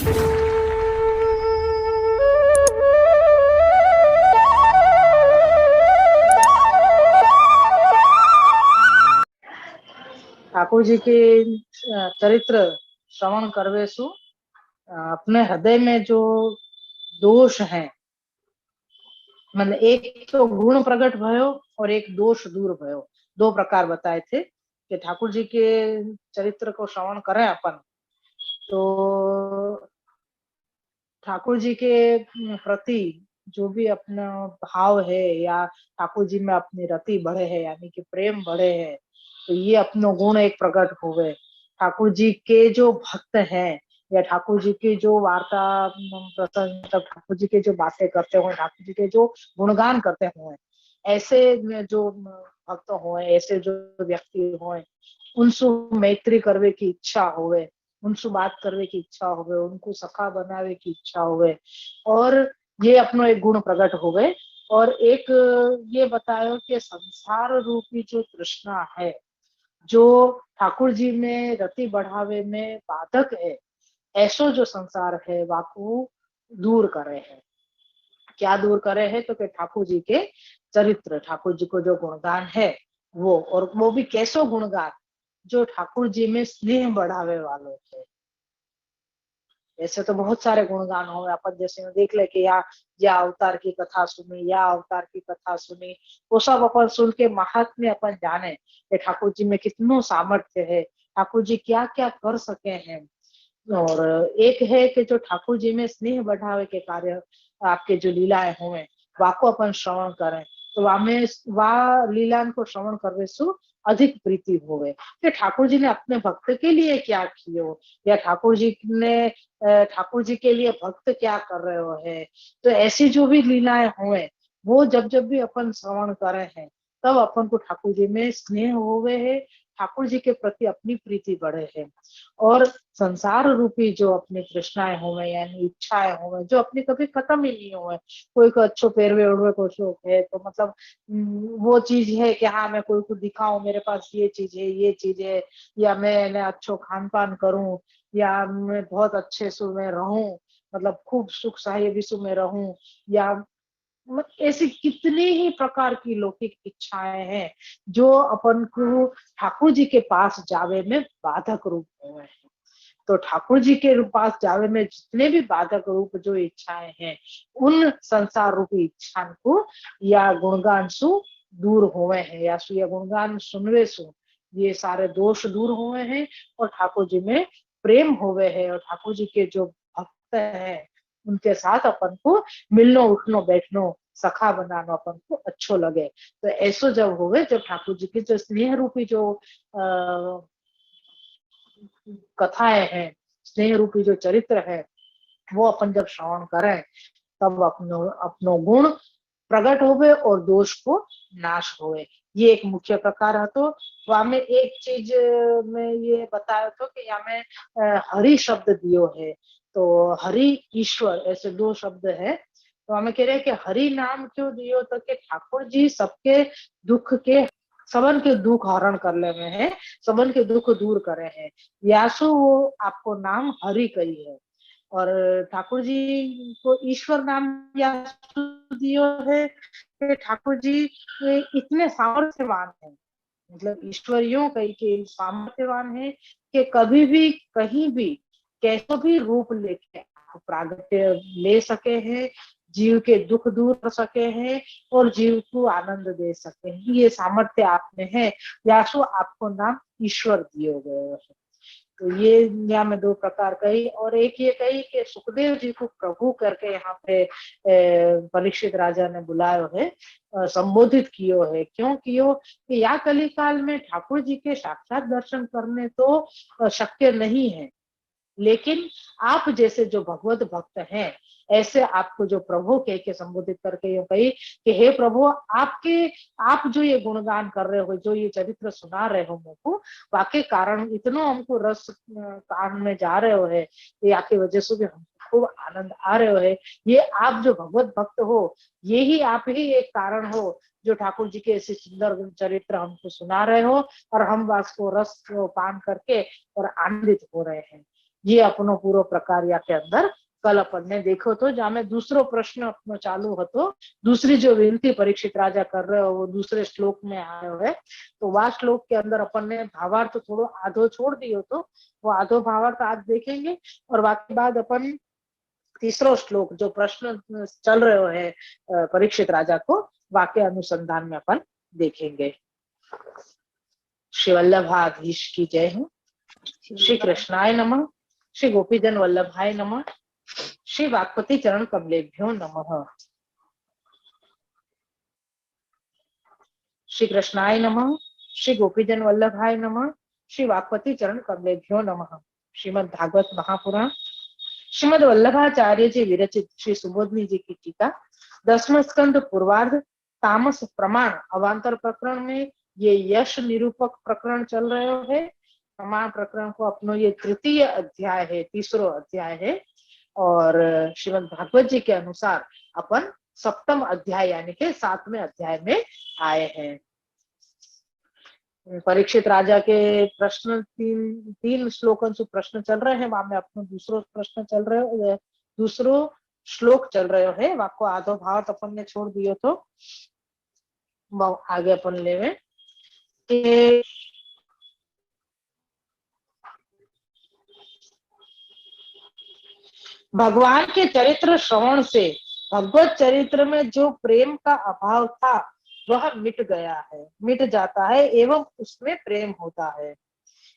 ठाकुर जी के चरित्र श्रवण करवे सु अपने हृदय में जो दोष है, मतलब एक तो गुण प्रकट भयो और एक दोष दूर भयो, दो प्रकार बताए थे कि ठाकुर जी के चरित्र को श्रवण करें अपन तो ठाकुर जी के प्रति जो भी अपना भाव है या ठाकुर जी में अपनी रति बढ़े है यानी कि प्रेम बढ़े है, तो ये अपनो गुण एक प्रकट हुए। ठाकुर जी के जो भक्त हैं या ठाकुर जी की जो वार्ता प्रसंग, ठाकुर जी के जो बातें करते हुए, ठाकुर जी के जो गुणगान करते हुए, ऐसे जो भक्त हुए, ऐसे जो व्यक्ति हुए, उनसे मैत्री करवे की इच्छा होवे, उनसे बात करने की इच्छा होवे, उनको सखा बनावे की इच्छा होवे, और ये अपनो एक गुण प्रकट होवे। और एक ये बतायो कि संसार रूपी जो तृष्णा है, जो ठाकुर जी में रति बढ़ावे में बाधक है, ऐसो जो संसार है वाको दूर करे है। क्या दूर करे है तो कि ठाकुर जी के चरित्र, ठाकुर जी को जो गुणगान है वो, और वो भी कैसो गुणगान जो ठाकुर जी में स्नेह बढ़ावे वालों है। ऐसे तो बहुत सारे गुणगान हो अपन जैसे में देख ले कि या अवतार की कथा सुनी, या अवतार की कथा सुनी, वो सब अपन सुन के महात्म्य अपन जाने कि ठाकुर जी में कितनो सामर्थ्य है, ठाकुर जी क्या क्या कर सके हैं। और एक है कि जो ठाकुर जी में स्नेह बढ़ावे के कार्य आपके जो लीलाएं हुए वाको अपन श्रवण करें, तो वामे वा लीला को श्रवण करने से अधिक प्रीति होवे कि ठाकुर जी ने अपने भक्त के लिए क्या कियो, या ठाकुर जी ने ठाकुर जी के लिए भक्त क्या कर रहे हो है। तो ऐसी जो भी लीलाएं हुए वो जब जब भी अपन श्रवण करे हैं, तब अपन को ठाकुर जी में स्नेह होवे है, ठाकुर जी के प्रति अपनी प्रीति बढ़े है। और संसार रूपी जो अपनी तृष्णाएं होवे यानी इच्छाएं होवे जो अपनी कभी खत्म ही नहीं हुए, कोई को अच्छो पेरवे उड़वे को शौक है तो मतलब वो चीज है कि हाँ मैं कोई को दिखाऊं मेरे पास ये चीज है, ये चीज है, या मैं अच्छो खान पान करूं, या मैं बहुत अच्छे से मैं रहूं, मतलब खूब सुख साहेबी से मैं रहूं, या ऐसी कितनी ही प्रकार की लौकिक इच्छाएं हैं जो अपन को ठाकुर जी के पास जावे में बाधक रूप हुए हैं। तो ठाकुर जी के पास जावे में जितने भी बाधक रूप जो इच्छाएं हैं, उन संसार रूपी इच्छा को या गुणगान सु दूर हुए हैं, या सु या गुणगान सुनवे सु ये सारे दोष दूर हुए हैं, और ठाकुर जी में प्रेम हुए हैं, और ठाकुर जी के जो भक्त हैं उनके साथ अपन को मिलनो उठनो बैठनो सखा बनाना अपन को अच्छो लगे। तो ऐसो जब होवे जब ठाकुर जी की जो स्नेह रूपी जो कथाएं हैं, स्नेह रूपी जो चरित्र है, वो अपन जब श्रवण करें तब अपनो अपनो गुण प्रकट होवे और दोष को नाश होवे। ये एक मुख्य प्रकार है। तो वहां में एक चीज में ये बताया तो कि यहाँ में हरि शब्द दियो है, तो हरि ईश्वर ऐसे दो शब्द है। तो हमें कह रहे हैं कि हरि नाम क्यों दियो, तो कि ठाकुर जी सबके दुख के, सबन के दुख हरण कर ले में है, सबन के दुख दूर करे हैं, यासु वो आपको नाम हरि कही है। और ठाकुर जी को ईश्वर नाम यासु दियो है कि ठाकुर जी इतने सामर्थ्यवान है, मतलब ईश्वरियों कही के सामर्थ्यवान है कि कभी भी कहीं भी कैसा भी रूप लेके प्रागट्य ले सके हैं, जीव के दुख दूर कर सके हैं और जीव को आनंद दे सके हैं, ये सामर्थ्य आप में है, यासु आपको नाम ईश्वर दिए गए हैं। तो ये यहाँ में दो प्रकार कही, और एक ये कही कि सुखदेव जी को प्रभु करके यहाँ पे परीक्षित राजा ने बुलायो है, संबोधित कियो है। क्यों कियो कि या कली काल में ठाकुर जी के साक्षात दर्शन करने तो शक्य नहीं है, लेकिन आप जैसे जो भगवत भक्त हैं ऐसे आपको जो प्रभु कह के संबोधित करके ये कही कि हे प्रभु, आपके आप जो ये गुणगान कर रहे हो, जो ये चरित्र सुना रहे हो मुझको, वाके कारण इतना हमको रस कान में जा रहे हो है, ये आपकी वजह से भी हमको खूब आनंद आ रहे हो है। ये आप जो भगवत भक्त हो, ये ही आप ही एक कारण हो जो ठाकुर जी के ऐसे सुंदर चरित्र हमको सुना रहे हो, और हम वास को रस को पान करके और आनंदित हो रहे हैं। ये अपनो पूरो प्रकार्या के अंदर कल अपन ने देखो तो जहाँ में दूसरो प्रश्न अपनो चालू हो तो दूसरी जो विनती परीक्षित राजा कर रहे हो वो दूसरे श्लोक में आयो है। तो वह श्लोक के अंदर अपन ने भावार्थ तो थोड़ो आधो छोड़ दियो तो वो आधो भावार्थ आज देखेंगे और बाकी बाद अपन तीसरो श्लोक जो प्रश्न चल रहे है परीक्षित राजा को वाक्य अनुसंधान में अपन देखेंगे। श्री वल्लभाधीश की जय हो। श्री कृष्णाय नमः। श्री गोपीजन वल्लभाय नमः। श्री वाक्पति चरण कमलेभ्यो नमः। श्री कृष्णाय नमः। श्री गोपीजन वल्लभाय नमः। श्री वाक्पति चरण कमलेभ्यो नमः। श्रीमद् भागवत महापुराण श्रीमद् वल्लभाचार्य जी विरचित श्री सुबोधनी जी की टीका 10वां स्कंद पूर्वार्ध तामस प्रमाण अवांतर प्रकरण में ये यश निरूपक प्रकरण चल रहे है। प्रमाण प्रकरण को अपनो ये तृतीय अध्याय है, तीसरो अध्याय है और श्रीमद् भागवत जी के अनुसार अपन सप्तम अध्याय यानी के 7वें अध्याय में आए हैं। परीक्षित राजा के प्रश्न तीन श्लोकन से प्रश्न चल रहे हैं। वहां में अपनो दूसरो प्रश्न चल रहे दूसरो श्लोक चल रहे है। वाको आधो भाव अपन ने छोड़ दियो तो आगे अपन लेवे कि भगवान के चरित्र श्रवण से भगवत चरित्र में जो प्रेम का अभाव था वह मिट गया है, मिट जाता है एवं उसमें प्रेम होता है।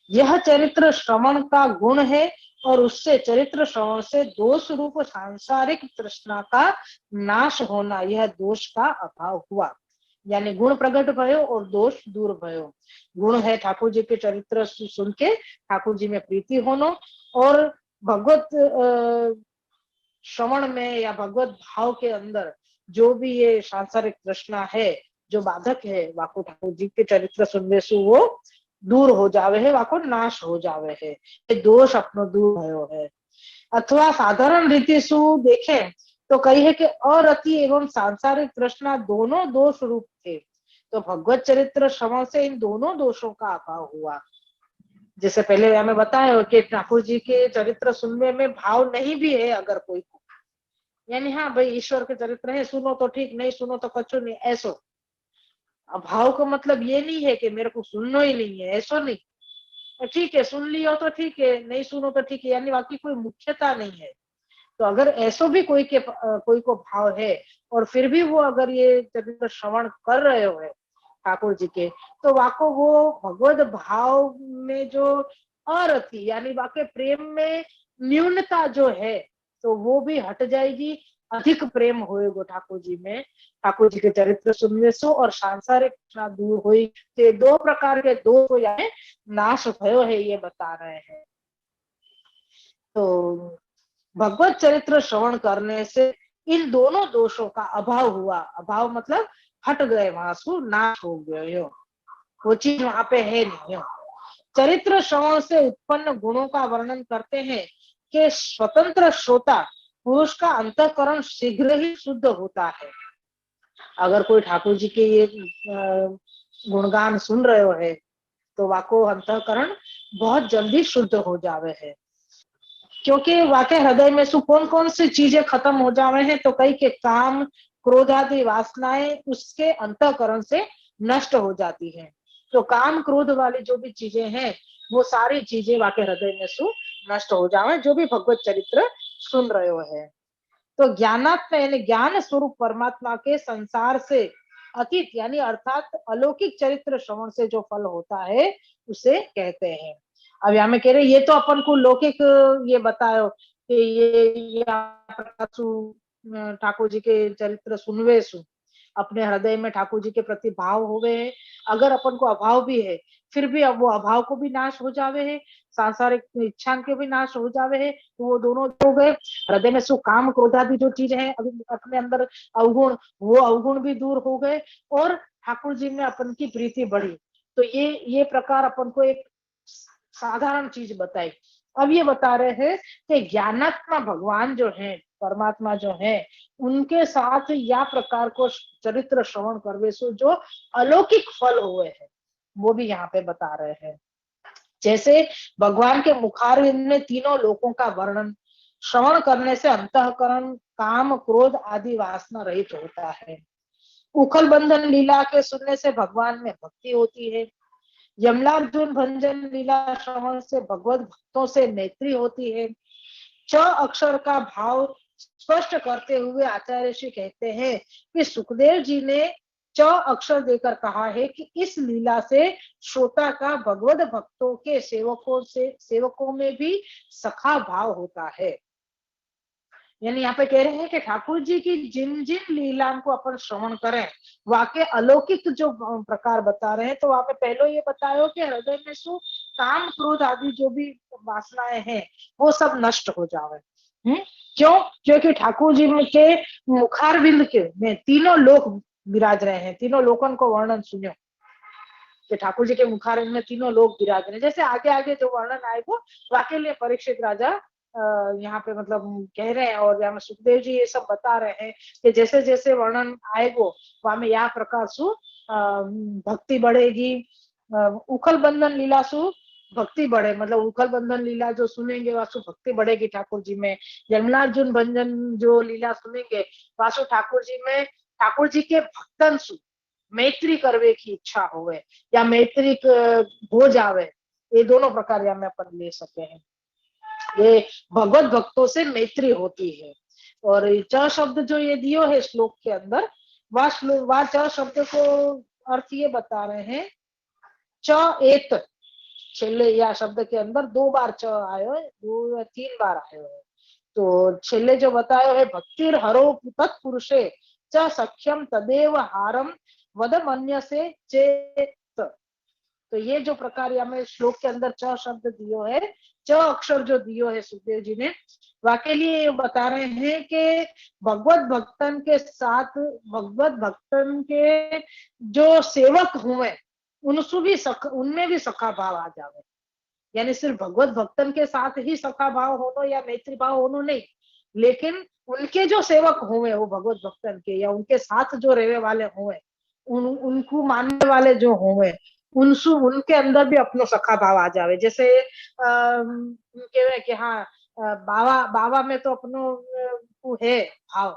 यह चरित्र श्रवण का गुण है और उससे चरित्र श्रवण से दोष रूप सांसारिक तृष्णा का नाश होना, यह दोष का अभाव हुआ। यानी गुण प्रकट भयो और दोष दूर भयो। गुण है ठाकुर जी के चरित्र सुन के ठाकुर जी में प्रीति होनो और भगवत श्रवण में या भगवत भाव के अंदर जो भी ये सांसारिक तृष्णा है जो बाधक है वाको ठाकुर जी के चरित्र सुनने से वो दूर हो जावे है, वाको नाश हो जावे है, ये दोष अपनो दूर भयो है। अथवा साधारण रीति से देखे तो कही है कि अरति एवं सांसारिक तृष्णा दोनों दोष रूप थे, तो भगवत चरित्र श्रवण से इन दोनों दोषों का अभाव हुआ। जैसे पहले हमें बताया कि ठाकुर जी के चरित्र सुनने में भाव नहीं भी है अगर कोई को, यानी हाँ भाई ईश्वर के चरित्र है सुनो तो ठीक, नहीं सुनो तो कचो नहीं, ऐसो। भाव का मतलब ये नहीं है कि मेरे को सुनना ही नहीं है, ऐसो नहीं। ठीक है सुन लियो तो ठीक है, नहीं सुनो तो ठीक है, यानी बाकी कोई मुख्यता नहीं है। तो अगर ऐसो भी कोई को भाव है और फिर भी वो अगर ये चरित्र श्रवण कर रहे हो ठाकुर जी के, तो वाको वो भगवत भाव में जो अरति यानी वाके प्रेम में न्यूनता जो है तो वो भी हट जाएगी, अधिक प्रेम होएगा ठाकुर जी में। ठाकुर जी के चरित्र सुनने से और सांसारिक तृष्णा दूर हुई, तो दो प्रकार के दोष हो यानी नाश भयो है ये बता रहे हैं। तो भगवत चरित्र श्रवण करने से इन दोनों दोषों का अभाव हुआ। अभाव मतलब हट गए, वहां से नाश हो गए हो, वो चीज वहां पे है नहीं हो। चरित्र श्रवण से उत्पन्न गुणों का वर्णन करते हैं कि स्वतंत्र श्रोता पुरुष का अंतःकरण शीघ्र ही शुद्ध होता है। अगर कोई ठाकुर जी के ये गुणगान सुन रहे हो है तो वाको अंतःकरण बहुत जल्दी शुद्ध हो जावे है, क्योंकि वाकई हृदय में सु कौन कौन सी चीजें खत्म हो जावे हैं, तो कई के काम क्रोध आदि वासनाएं उसके अंतःकरण से नष्ट हो जाती हैं। तो काम क्रोध वाली जो भी चीजें हैं वो सारी चीजें वाकई हृदय में सु नष्ट हो जावे जो भी भगवत चरित्र सुन रहे हो है। तो ज्ञानात्म यानी ज्ञान स्वरूप परमात्मा के संसार से अतीत यानी अर्थात अलौकिक चरित्र श्रवण से जो फल होता है उसे कहते हैं। अब यहाँ में कह रहे ये तो अपन को लौकिक ये बतायो कि ये ठाकुर जी के चरित्र सुनवे सु अपने हृदय में ठाकुर जी के प्रति भाव होवे है। अगर अपन को अभाव भी है फिर भी अब वो अभाव को भी नाश हो जावे है, सांसारिक इच्छा के भी नाश हो जावे है, तो वो दोनों हो गए। हृदय में सु काम क्रोध आदि जो चीज है अभी अपने अंदर अवगुण, वो अवगुण भी दूर हो गए और ठाकुर जी में अपन की प्रीति बढ़ी। तो ये प्रकार अपन को एक साधारण चीज बताई। अब ये बता रहे हैं कि ज्ञानात्मा भगवान जो है, परमात्मा जो है, उनके साथ या प्रकार को चरित्र श्रवण करवे से जो अलौकिक फल हुए हैं वो भी यहाँ पे बता रहे हैं। जैसे भगवान के मुखारविंद में तीनों लोकों का वर्णन श्रवण करने से अंतःकरण काम क्रोध आदि वासना रहित होता है। उखल बंधन लीला के सुनने से भगवान में भक्ति होती है। यमलार्जुन भंजन लीला श्रवण से भगवत भक्तों से मैत्री होती है। च अक्षर का भाव स्पष्ट करते हुए आचार्य श्री कहते हैं कि सुखदेव जी ने च अक्षर देकर कहा है कि इस लीला से श्रोता का भगवत भक्तों के सेवकों में भी सखा भाव होता है। यानी यहाँ पे कह रहे हैं कि ठाकुर जी की जिन जिन लीला को अपन श्रवण करें, वाके अलौकिक जो प्रकार बता रहे हैं, तो वहां पे पहले ये बतायो कि हृदय में सु काम क्रोध आदि जो भी वासनाएं हैं वो सब नष्ट हो जावे। क्यों? क्योंकि ठाकुर जी के मुखारविंद के में तीनों लोक विराज रहे हैं। तीनों लोकन को वर्णन सुनियो कि ठाकुर जी के मुखारविंद में तीनों लोग विराज रहे हैं। जैसे आगे आगे जो वर्णन आएगा वाके लिए परीक्षित राजा यहाँ पे मतलब कह रहे हैं, और यहाँ सुखदेव जी ये सब बता रहे हैं कि जैसे जैसे वर्णन आएगो वहां में यह प्रकार सु भक्ति बढ़ेगी। उखल बंधन लीला सु भक्ति बढ़े, मतलब उखल बंधन लीला जो सुनेंगे वासु भक्ति बढ़ेगी ठाकुर जी में। यमुनार्जुन भंजन जो लीला सुनेंगे वासु ठाकुर जी में, ठाकुर जी के भक्तन सु मैत्री करवे की इच्छा होवे या मैत्री हो जावे, ये दोनों प्रकार यहाँ में अपन ले सकते हैं। ये भगवत भक्तों से मैत्री होती है। और च शब्द जो ये दियो है श्लोक के अंदर, वह च शब्द को अर्थ ये बता रहे हैं, च एत छेले या शब्द के अंदर 2 बार च आयो है, 2 या 3 बार आयो है। तो छेले जो बतायो है भक्तिर हरो तत्पुरुषे च सख्यम तदेव हारम वद मन्य से चेत। तो ये जो प्रकार हमें श्लोक के अंदर च शब्द दियो है, च अक्षर जो दियो है सुखदेव जी ने, वाके लिए बता रहे हैं कि भगवत भक्तन के साथ भगवत भक्तन के जो सेवक हुए उनमें भी सखा भाव आ जावे। यानी सिर्फ भगवत भक्तन के साथ ही सखा भाव होनो या मैत्री भाव होनो नहीं, लेकिन उनके जो सेवक हुए वो भगवत भक्तन के या उनके साथ जो रहने वाले हुए, उनको मानने वाले जो हुए, उनके अंदर भी अपनो सखा भाव आ जावे। जैसे कहे कि हाँ बाबा बाबा में तो अपनो है भाव,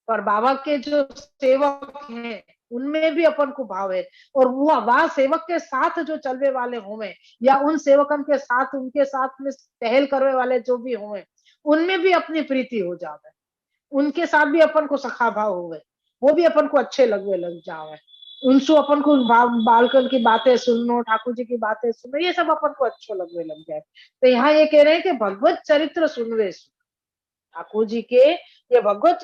पर बाबा के जो सेवक हैं उनमें भी अपन को भाव है। और वो वह सेवक के साथ जो चलने वाले हुए या उन सेवकन के साथ उनके साथ में टहल करने वाले जो भी हुए उनमें भी अपनी प्रीति हो जावे, उनके साथ भी अपन को सखा भाव हुए, वो भी अपन को अच्छे लग जावे। उनसे अपन को बालकन की बातें सुनो, ठाकुर जी की बातें सुनो, ये सब अपन को अच्छे लग जाए। तो यहाँ ये कह रहे हैं कि भगवत चरित्र सुनवे ठाकुर जी के, ये भगवत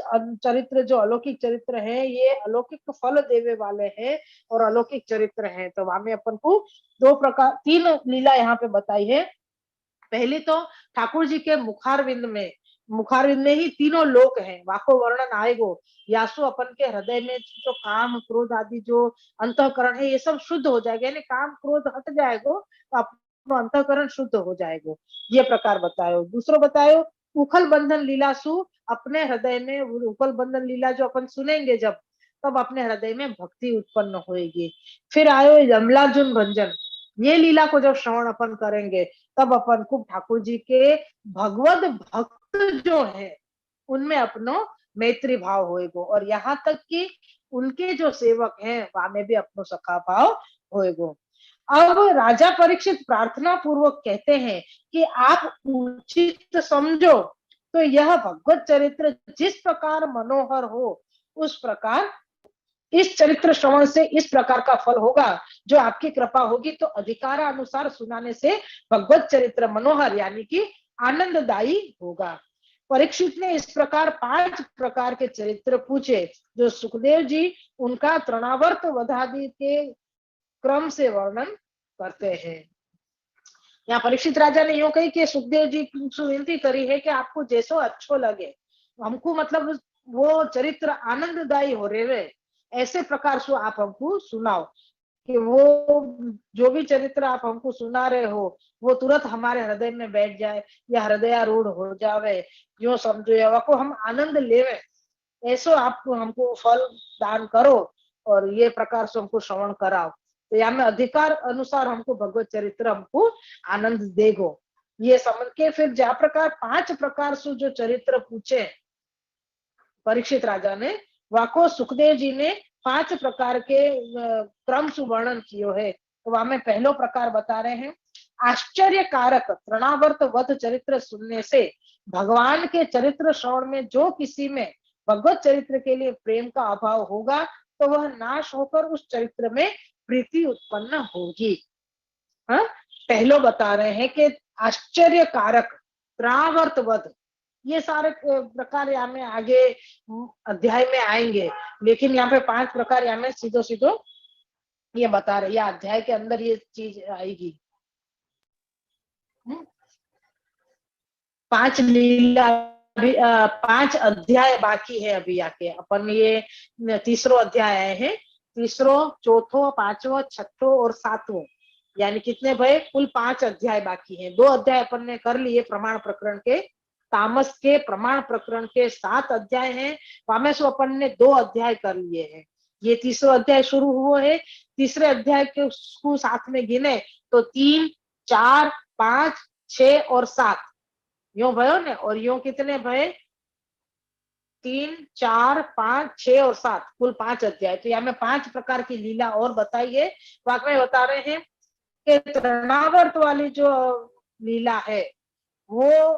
चरित्र जो अलौकिक चरित्र है ये अलौकिक फल देवे वाले हैं और अलौकिक चरित्र हैं। तो वहां में अपन को 3 लीला यहाँ पे बताई है। पहली तो ठाकुर जी के मुखारविंद में ही तीनों लोक हैं, वाको वर्णन आएगो। यासु अपन के हृदय में जो काम क्रोध आदि जो अंतःकरण है ये सब शुद्ध हो जाएगा, यानी काम क्रोध हट जाएगो तो अपनो अंतःकरण शुद्ध हो जाएगो, ये प्रकार बतायो। दूसरो बतायो उखल बंधन लीला सु अपने हृदय में, उखल बंधन लीला जो अपन सुनेंगे जब, तब अपने हृदय में भक्ति उत्पन्न होगी। फिर आयो यमलार्जुन भंजन, ये लीला को जब श्रवण अपन करेंगे तब अपन को ठाकुर जी के भगवत भक्त जो है उनमें अपनो मैत्री भाव होएगो, और यहाँ तक कि उनके जो सेवक हैं वहां में भी अपनो सखा भाव होएगो। अब राजा परीक्षित प्रार्थना पूर्वक कहते हैं कि आप उचित समझो तो यह भगवत चरित्र जिस प्रकार मनोहर हो उस प्रकार इस चरित्र श्रवण से इस प्रकार का फल होगा, जो आपकी कृपा होगी तो अधिकारानुसार सुनाने से भगवत चरित्र मनोहर यानी कि आनंददायी होगा। परीक्षित ने इस प्रकार 5 प्रकार के चरित्र पूछे जो सुखदेव जी उनका तृणावर्त वधादि के क्रम से वर्णन करते हैं। यहाँ परीक्षित राजा ने यूं कही कि सुखदेव जी विनती करी है कि आपको जैसो अच्छो लगे, हमको मतलब वो चरित्र आनंददायी हो रहे ऐसे प्रकार से आप हमको सुनाओ, कि वो जो भी चरित्र आप हमको सुना रहे हो वो तुरंत हमारे हृदय में बैठ जाए या हृदयारूढ़ हो जावे, यो समझो या को हम आनंद लेवे, ऐसो आप हमको फल दान करो और ये प्रकार से हमको श्रवण कराओ। तो यहाँ में अधिकार अनुसार हमको भगवत चरित्र हमको आनंद देगो, ये समझ के फिर जा प्रकार 5 प्रकार से जो चरित्र पूछे परीक्षित राजा ने, वाको सुखदेव जी ने 5 प्रकार के क्रम से वर्णन कियो है। तो वहां में पहलो प्रकार बता रहे हैं, आश्चर्य कारक तृणावर्त वध चरित्र सुनने से भगवान के चरित्र श्रवण में जो किसी में भगवत चरित्र के लिए प्रेम का अभाव होगा तो वह नाश होकर उस चरित्र में प्रीति उत्पन्न होगी। हाँ? पहलो बता रहे हैं कि आश्चर्य कारक तृणावर्त वध, ये सारे प्रकार यहाँ में आगे अध्याय में आएंगे, लेकिन यहाँ पे 5 प्रकार यहाँ में सीधो सीधो ये बता रहे, या अध्याय के अंदर ये चीज आएगी। 5 लीला अभी 5 अध्याय बाकी है अभी आके, अपन ये तीसरो अध्याय आए हैं, तीसरो, चौथो, पांचवो, छठो और सातवो, यानी कितने भाई कुल 5 अध्याय बाकी हैं। 2 अध्याय अपन ने कर लिए प्रमाण प्रकरण के, तामस के प्रमाण प्रकरण के 7 अध्याय हैं, वामेश अपन ने 2 अध्याय कर लिए हैं। ये तीसरा अध्याय शुरू हुआ है, तीसरे अध्याय के उसको साथ में गिने तो 3, 4, 5, 6 और 7 यो भयो ने, और यो कितने भय 3, 4, 5, 6 और 7 कुल 5 अध्याय। तो यहाँ में 5 प्रकार की लीला और बताइए। वाकई बता रहे हैं कि तृणावर्त वाली जो लीला है वो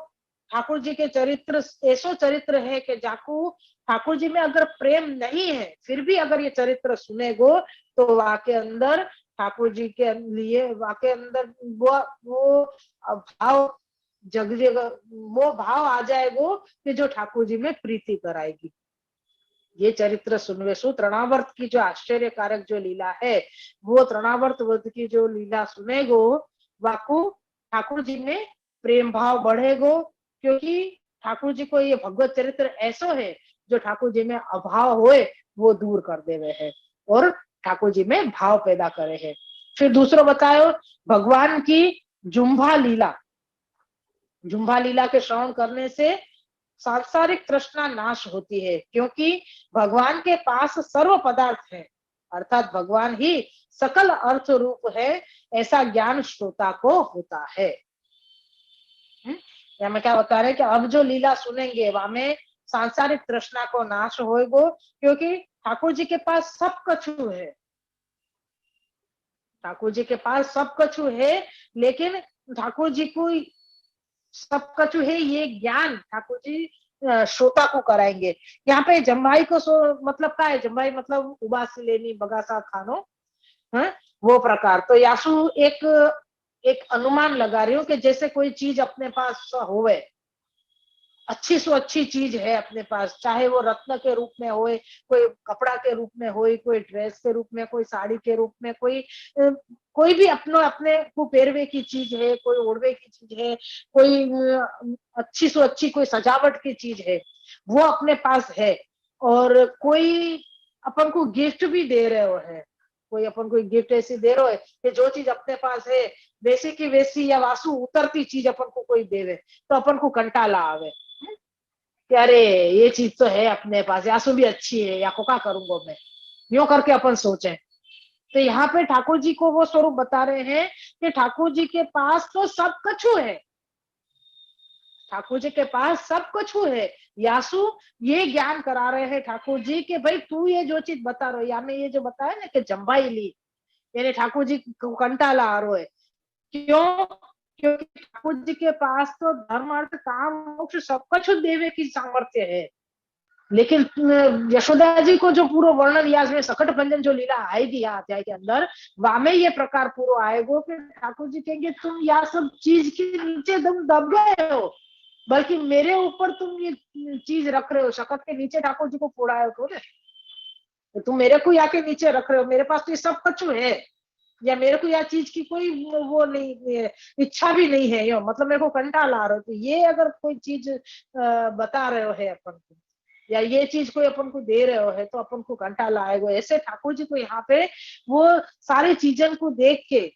ठाकुर जी के चरित्र ऐसो चरित्र है कि जाकू ठाकुर जी में अगर प्रेम नहीं है फिर भी अगर ये चरित्र सुनेगो तो वाके अंदर ठाकुर जी के लिए वाके अंदर वो भाव जग जगह वो भाव आ जाएगो कि जो ठाकुर जी में प्रीति कराएगी। ये चरित्र सुनवे सु तृणावर्त की जो आश्चर्य कारक जो लीला है वो तृणावर्त वध की जो लीला सुनेगो वाकू ठाकुर जी में प्रेम भाव बढ़ेगो, क्योंकि ठाकुर जी को ये भगवत चरित्र ऐसो है जो ठाकुर जी में अभाव होए वो दूर कर देवे है और ठाकुर जी में भाव पैदा करे है। फिर दूसरा बतायो भगवान की जुम्भा लीला। जुम्भा लीला के श्रवण करने से सांसारिक तृष्णा नाश होती है, क्योंकि भगवान के पास सर्व पदार्थ है, अर्थात भगवान ही सकल अर्थ रूप है, ऐसा ज्ञान श्रोता को होता है। या मैं क्या बता रहे कि अब जो लीला सुनेंगे वहां में सांसारिक तृष्णा को नाश होएगो, क्योंकि ठाकुर जी के पास सब कछु है, ठाकुर जी के पास सब कछु है, लेकिन ठाकुर जी को सब कछु है ये ज्ञान ठाकुर जी श्रोता को कराएंगे। यहाँ पे जम्भाई को मतलब क्या है, जम्भाई मतलब उबास लेनी बगासा खानो है वो प्रकार। तो यासु एक अनुमान लगा रही हूँ कि जैसे कोई चीज अपने पास होवे, अच्छी से अच्छी चीज है अपने पास, चाहे वो रत्न के रूप में होए, कोई कपड़ा के रूप में होए, कोई ड्रेस के रूप में, कोई साड़ी के रूप में, कोई भी अपने को पहरवे की चीज है, कोई ओढ़वे की चीज है, कोई अच्छी से अच्छी कोई सजावट की चीज है वो अपने पास है, और कोई अपन को गिफ्ट भी दे रहे हो है, कोई अपन को गिफ्ट ऐसी दे रहे हो है कि जो चीज अपने पास है वैसी की वैसी या वासु उतरती चीज अपन को कोई देवे तो अपन को कंटाला आवे कि अरे ये चीज तो है अपने पास, यासु भी अच्छी है या को क्या करूंगा मैं, यूं करके अपन सोचे। तो यहाँ पे ठाकुर जी को वो स्वरूप बता रहे हैं कि ठाकुर जी के पास तो सब कछु है, ठाकुर जी के पास सब कछु है। यासु ये ज्ञान करा रहे हैं ठाकुर जी कि भाई तू ये जो चीज बता रहे हो, या में ये जो बताया ना कि जम्भाई ली, यानी ठाकुर जी को कंटाला आ रहा है, क्यों? क्योंकि ठाकुर जी के पास तो धर्म अर्थ काम मोक्ष सब कुछ देवे की सामर्थ्य है, लेकिन यशोदा जी को जो पूरा वर्णन या सकट भंजन जो लीला आएगी यहाँ अध्याय के अंदर वामे ये प्रकार पूरा आएगा कि ठाकुर जी कहेंगे तुम यह सब चीज के नीचे तुम दब गए हो, बल्कि मेरे ऊपर तुम ये चीज रख रहे हो, शकट के नीचे ठाकुर जी को फोड़ा हो तो तुम मेरे को यहाँ के नीचे रख रहे हो, मेरे पास तो ये सब कछु है, या मेरे को यह चीज की कोई वो नहीं इच्छा भी नहीं है, यो मतलब मेरे को कंटाल आ रहा है। तो ये अगर कोई चीज बता रहे हो है अपन को, या ये चीज कोई अपन को दे रहे हो है तो अपन को कंटाल आएगा। ऐसे ठाकुर जी को यहाँ पे वो सारी चीजन को देख के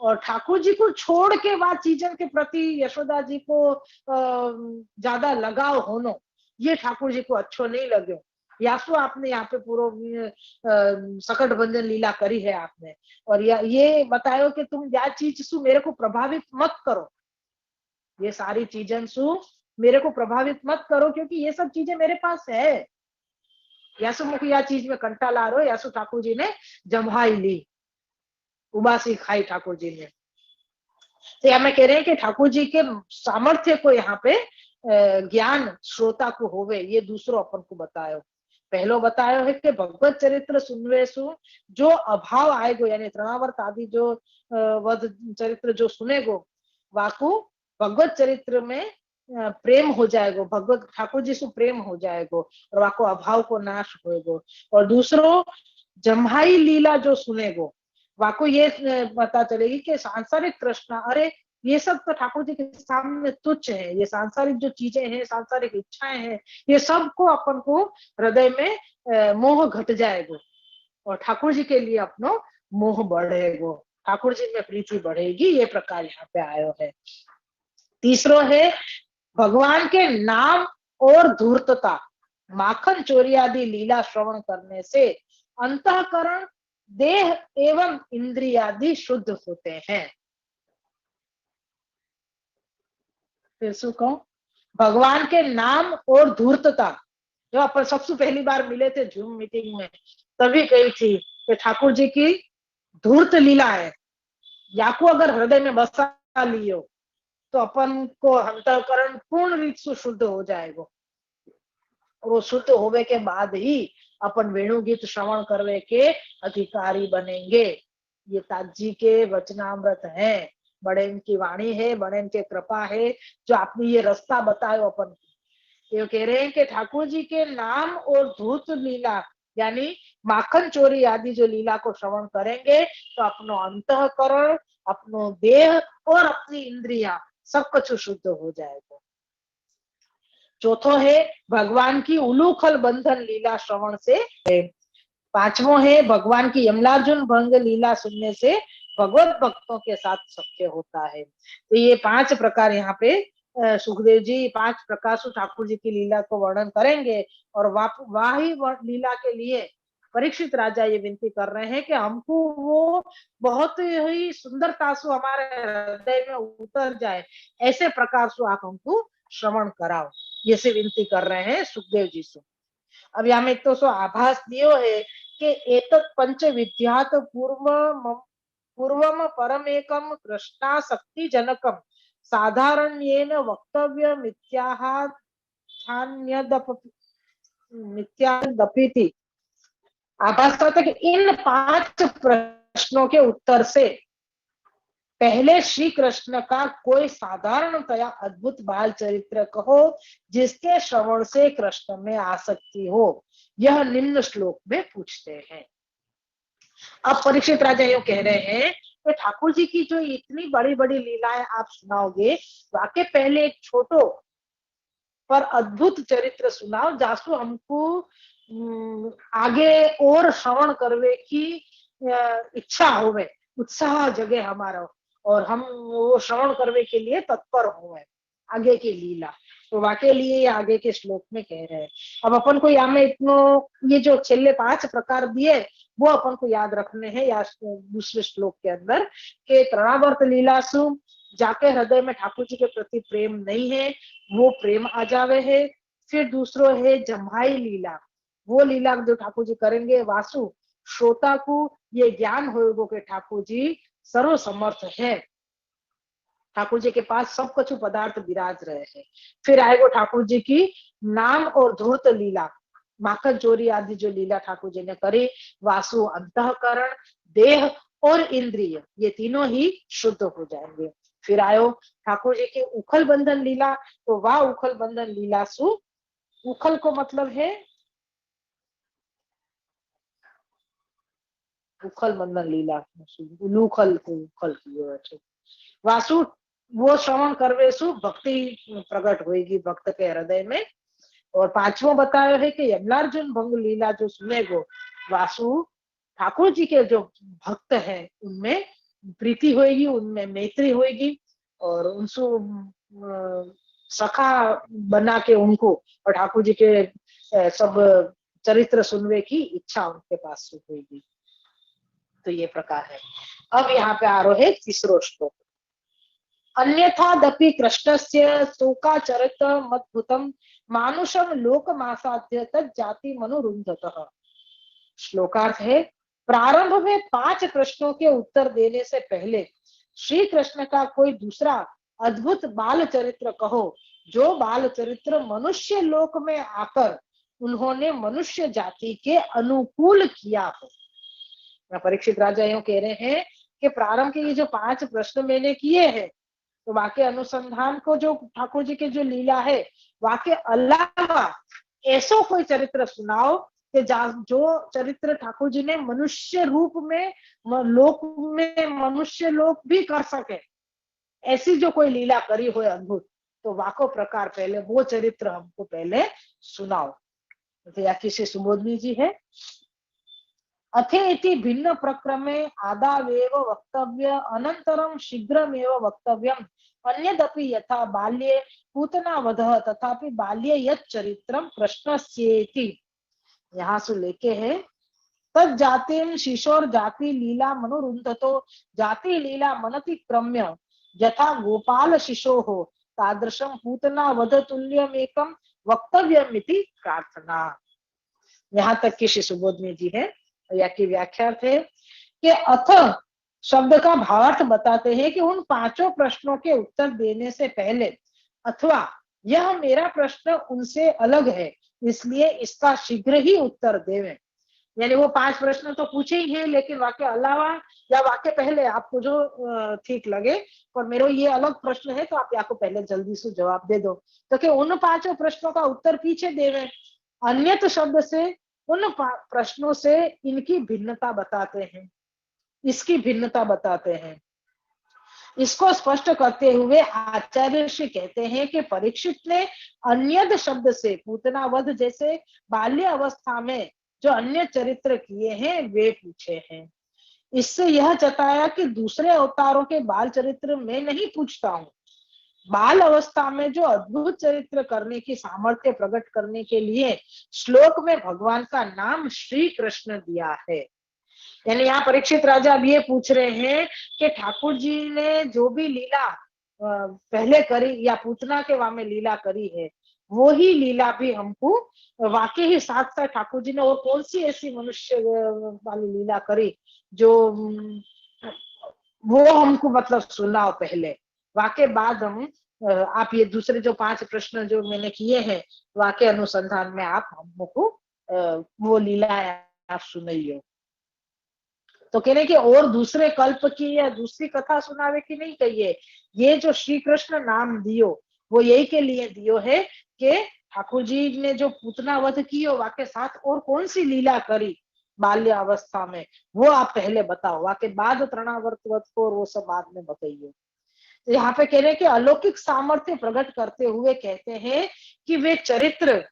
और ठाकुर जी को छोड़ के बाद चीजन के प्रति यशोदा जी को ज्यादा लगाव होनो, ये ठाकुर जी को अच्छो नहीं लगे। यासु आपने यहाँ पे पूरा सकट भंजन लीला करी है आपने, और ये बतायो कि तुम या चीज सु मेरे को प्रभावित मत करो, ये सारी चीजें सु मेरे को प्रभावित मत करो, क्योंकि ये सब चीजें मेरे पास है। यासु मुख या चीज में कंटा ला रो, यासु ठाकुर जी ने जम्हाई ली, उबासी खाई ठाकुर जी ने। तो यहाँ मैं कह रहे हैं कि ठाकुर जी के सामर्थ्य को यहाँ पे ज्ञान श्रोता को होवे, ये दूसरो अपन को बतायो। पहलो बतायो है कि भगवत चरित्र सुनवे सु जो अभाव आएगो, यानी तृणावर्त आदि जो वध चरित्र जो सुनेगो, वाकु भगवत चरित्र में प्रेम हो जाएगो, भगवत ठाकुर जी से प्रेम हो जाएगो, और वाको अभाव को नाश होएगो। और दूसरो जम्हाई लीला जो सुनेगो, वाको ये पता चलेगी कि सांसारिक तृष्णा, अरे ये सब तो ठाकुर जी के सामने तुच्छ है, ये सांसारिक जो चीजें हैं, सांसारिक इच्छाएं हैं, ये सब को अपन को हृदय में मोह घट जाएगो, और ठाकुर जी के लिए अपनो मोह बढ़ेगो, ठाकुर जी में प्रीति बढ़ेगी। ये प्रकार यहाँ पे आयो है। तीसरो है भगवान के नाम और धूर्तता, माखन चोरी आदि लीला श्रवण करने से अंतःकरण, देह एवं इंद्रियादि शुद्ध होते हैं। फिर से कहूं, भगवान के नाम और धूर्तता, जो अपन सबसे पहली बार मिले थे जूम मीटिंग में, तभी कही थी कि ठाकुर जी की धूर्त लीला है, याको अगर हृदय में बसा लियो तो अपन को अंतःकरण पूर्ण रूप से शुद्ध हो जाएगा, और वो शुद्ध होने के बाद ही अपन वेणु गीत श्रवण करने के अधिकारी बनेंगे। ये ताजी के वचनामृत है, बड़े इनकी वाणी है, बड़े इनके कृपा है, जो आपने ये रास्ता बतायो अपन। ये कह रहे हैं कि ठाकुर जी के नाम और धूत लीला, यानी माखन चोरी आदि जो लीला को श्रवण करेंगे तो अपनो अंतःकरण, अपनो देह और अपनी इंद्रिया सब कुछ शुद्ध हो जाएगा। चौथो है भगवान की उलूखल बंधन लीला श्रवण से। पांचवो है भगवान की यमलार्जुन भंग लीला सुनने से भगवत भक्तों के साथ सख्य होता है। तो ये 5 प्रकार यहाँ पे सुखदेव जी 5 प्रकार से ठाकुर जी की लीला को वर्णन करेंगे, और वाही लीला के लिए परीक्षित राजा ये विनती कर रहे हैं कि हमको वो बहुत ही सुंदरता से हमारे हृदय में उतर जाए, ऐसे प्रकार से आप हमको श्रवण कराओ, ये से विनती कर रहे हैं सुखदेव जी से। अब यहाँ में तो सो आभास दियो है कि एतत् पंच विद्यात पूर्वम परमेकम कृष्णा शक्ति जनकम साधारणेन वक्तव्य मिथ्यादपि। आभास करता कि इन 5 प्रश्नों के उत्तर से पहले श्री कृष्ण का कोई साधारणतया अद्भुत बाल चरित्र कहो जिसके श्रवण से कृष्ण में आसक्ति हो, यह निम्न श्लोक में पूछते हैं। अब परीक्षित राजा यो कह रहे हैं कि ठाकुर जी की जो इतनी बड़ी बड़ी लीलाएं आप सुनाओगे, वाकई पहले एक छोटो पर अद्भुत चरित्र सुनाओ, जासु हमको आगे और श्रवण करवे की इच्छा होवे, उत्साह जगे हमारा, और हम वो श्रवण करने के लिए तत्पर हुए आगे की लीला। तो वाकई लिए आगे के श्लोक में कह रहे हैं। अब अपन को यहाँ में इतनो ये जो छेले 5 प्रकार दिए वो अपन को याद रखने हैं, या दूसरे श्लोक के अंदर के तृणावर्त लीला सु जाके हृदय में ठाकुर जी के प्रति प्रेम नहीं है, वो प्रेम आ जावे है। फिर दूसरो है जम्हाई लीला, वो लीला जो ठाकुर जी करेंगे, वासु श्रोता को ये ज्ञान होगा कि ठाकुर जी सर्व समर्थ है, ठाकुर जी के पास सब कुछ पदार्थ विराज रहे हैं। फिर आएगा ठाकुर जी की नाम और धूर्त लीला, माखन चोरी आदि जो लीला ठाकुर जी ने करी, वासु अंतःकरण, देह और इंद्रिय ये तीनों ही शुद्ध हो जाएंगे। फिर आयो ठाकुर जी की उखल बंधन लीला, तो वह उखल बंधन लीला सु, उखल को मतलब है उखल बंधन लीला, उलूखल को उखल की वासु वो श्रवण करवे सु भक्ति प्रकट होगी भक्त के हृदय में। और 5वां बताया है कि यमलार्जुन भंग लीला जो सुनेगो, वासु ठाकुर जी के जो भक्त है उनमें प्रीति होगी, उनमें मैत्री होगी, और उनसे सखा बना के उनको और ठाकुर जी के सब चरित्र सुनने की इच्छा उनके पास हुई। तो ये प्रकार है। अब यहाँ पे आरोहे तीसरो श्लोक। अन्यथादपि कृष्णस्य शोकाचरितमद्भुतं मानुषं लोकमासाद्य तज्जाति मनुरुन्धतः। श्लोकार्थ है, प्रारंभ में 5 प्रश्नों के उत्तर देने से पहले श्री कृष्ण का कोई दूसरा अद्भुत बाल चरित्र कहो, जो बाल चरित्र मनुष्य लोक में आकर उन्होंने मनुष्य जाति के अनुकूल किया हो। परीक्षित राजा यूं कह रहे हैं कि प्रारंभ के ये जो 5 प्रश्न मैंने किए हैं, तो वाक्य अनुसंधान को जो ठाकुर जी के जो लीला है, वाक्य अलावा ऐसो कोई चरित्र सुनाओ कि जो चरित्र ठाकुर जी ने मनुष्य रूप में लोक में मनुष्य लोक भी कर सके, ऐसी जो कोई लीला करी हो अद्भुत, तो वाको प्रकार पहले वो चरित्र हमको पहले सुनाओ। तो या किसी सुबोधनी जी है, अथेति भिन्न प्रक्रमे आदावेव वक्तव्य अनंतरम शीघ्रमेव वक्तव्यम अन्यदपि यथा बाल्ये पूतनावधः तथापि बाल्ये यत् चरित्रम कृष्णस्येति। यहाँ से लेके है, तद जातिम शिशोर जाति लीला मनुरुन्धतो जाति लीला मनति क्रम्य यथा गोपाल शिशो हो तादृशम पूतना वध तुल्यम एकम वक्तव्यमिति प्रार्थना। यहाँ तक की श्री सुबोधनी जी है, या की व्याख्या थे कि अथ शब्द का भावार्थ बताते हैं कि उन 5 प्रश्नों के उत्तर देने से पहले, अथवा यह मेरा प्रश्न उनसे अलग है इसलिए इसका शीघ्र ही उत्तर देवें। यानी वो 5 प्रश्न तो पूछे ही हैं, लेकिन वाक्य अलावा या वाक्य पहले आपको जो ठीक लगे, और मेरा ये अलग प्रश्न है तो आप या को पहले जल्दी से जवाब दे दो, तो कि उन 5 प्रश्नों का उत्तर पीछे देवें। अन्यत शब्द से उन प्रश्नों से इनकी भिन्नता बताते हैं, इसकी भिन्नता बताते हैं। इसको स्पष्ट करते हुए आचार्य श्री कहते हैं कि परीक्षित ने अन्यद शब्द से पूतनावध जैसे बाल्य अवस्था में जो अन्य चरित्र किए हैं वे पूछे हैं। इससे यह जताया कि दूसरे अवतारों के बाल चरित्र मैं नहीं पूछता हूँ, बाल अवस्था में जो अद्भुत चरित्र करने की सामर्थ्य प्रकट करने के लिए श्लोक में भगवान का नाम श्री कृष्ण दिया है। यानी यहाँ परीक्षित राजा अब ये पूछ रहे हैं कि ठाकुर जी ने जो भी लीला पहले करी या पूतना के वहां में लीला करी है, वो ही लीला भी हमको वाकई ही साथ साथ ठाकुर जी ने और कौन सी ऐसी मनुष्य वाली लीला करी जो वो हमको मतलब सुनाओ पहले, वाके बाद हम आप ये दूसरे जो 5 प्रश्न जो मैंने किए हैं वाके अनुसंधान में आप हमको वो लीला आप सुनाइए। तो कह रहे कि और दूसरे कल्प की या दूसरी कथा सुनावे की नहीं कहिए, ये जो श्री कृष्ण नाम दियो वो यही के लिए दियो है कि ठाकुर जी ने जो पूतना वध कियो वाके साथ और कौन सी लीला करी बाल्य अवस्था में, वो आप पहले बताओ, वाके बाद तृणावर्त वध को और वो सब बाद में बताइए। तो यहाँ पे कह रहे कि अलौकिक सामर्थ्य प्रकट करते हुए कहते हैं कि वे चरित्र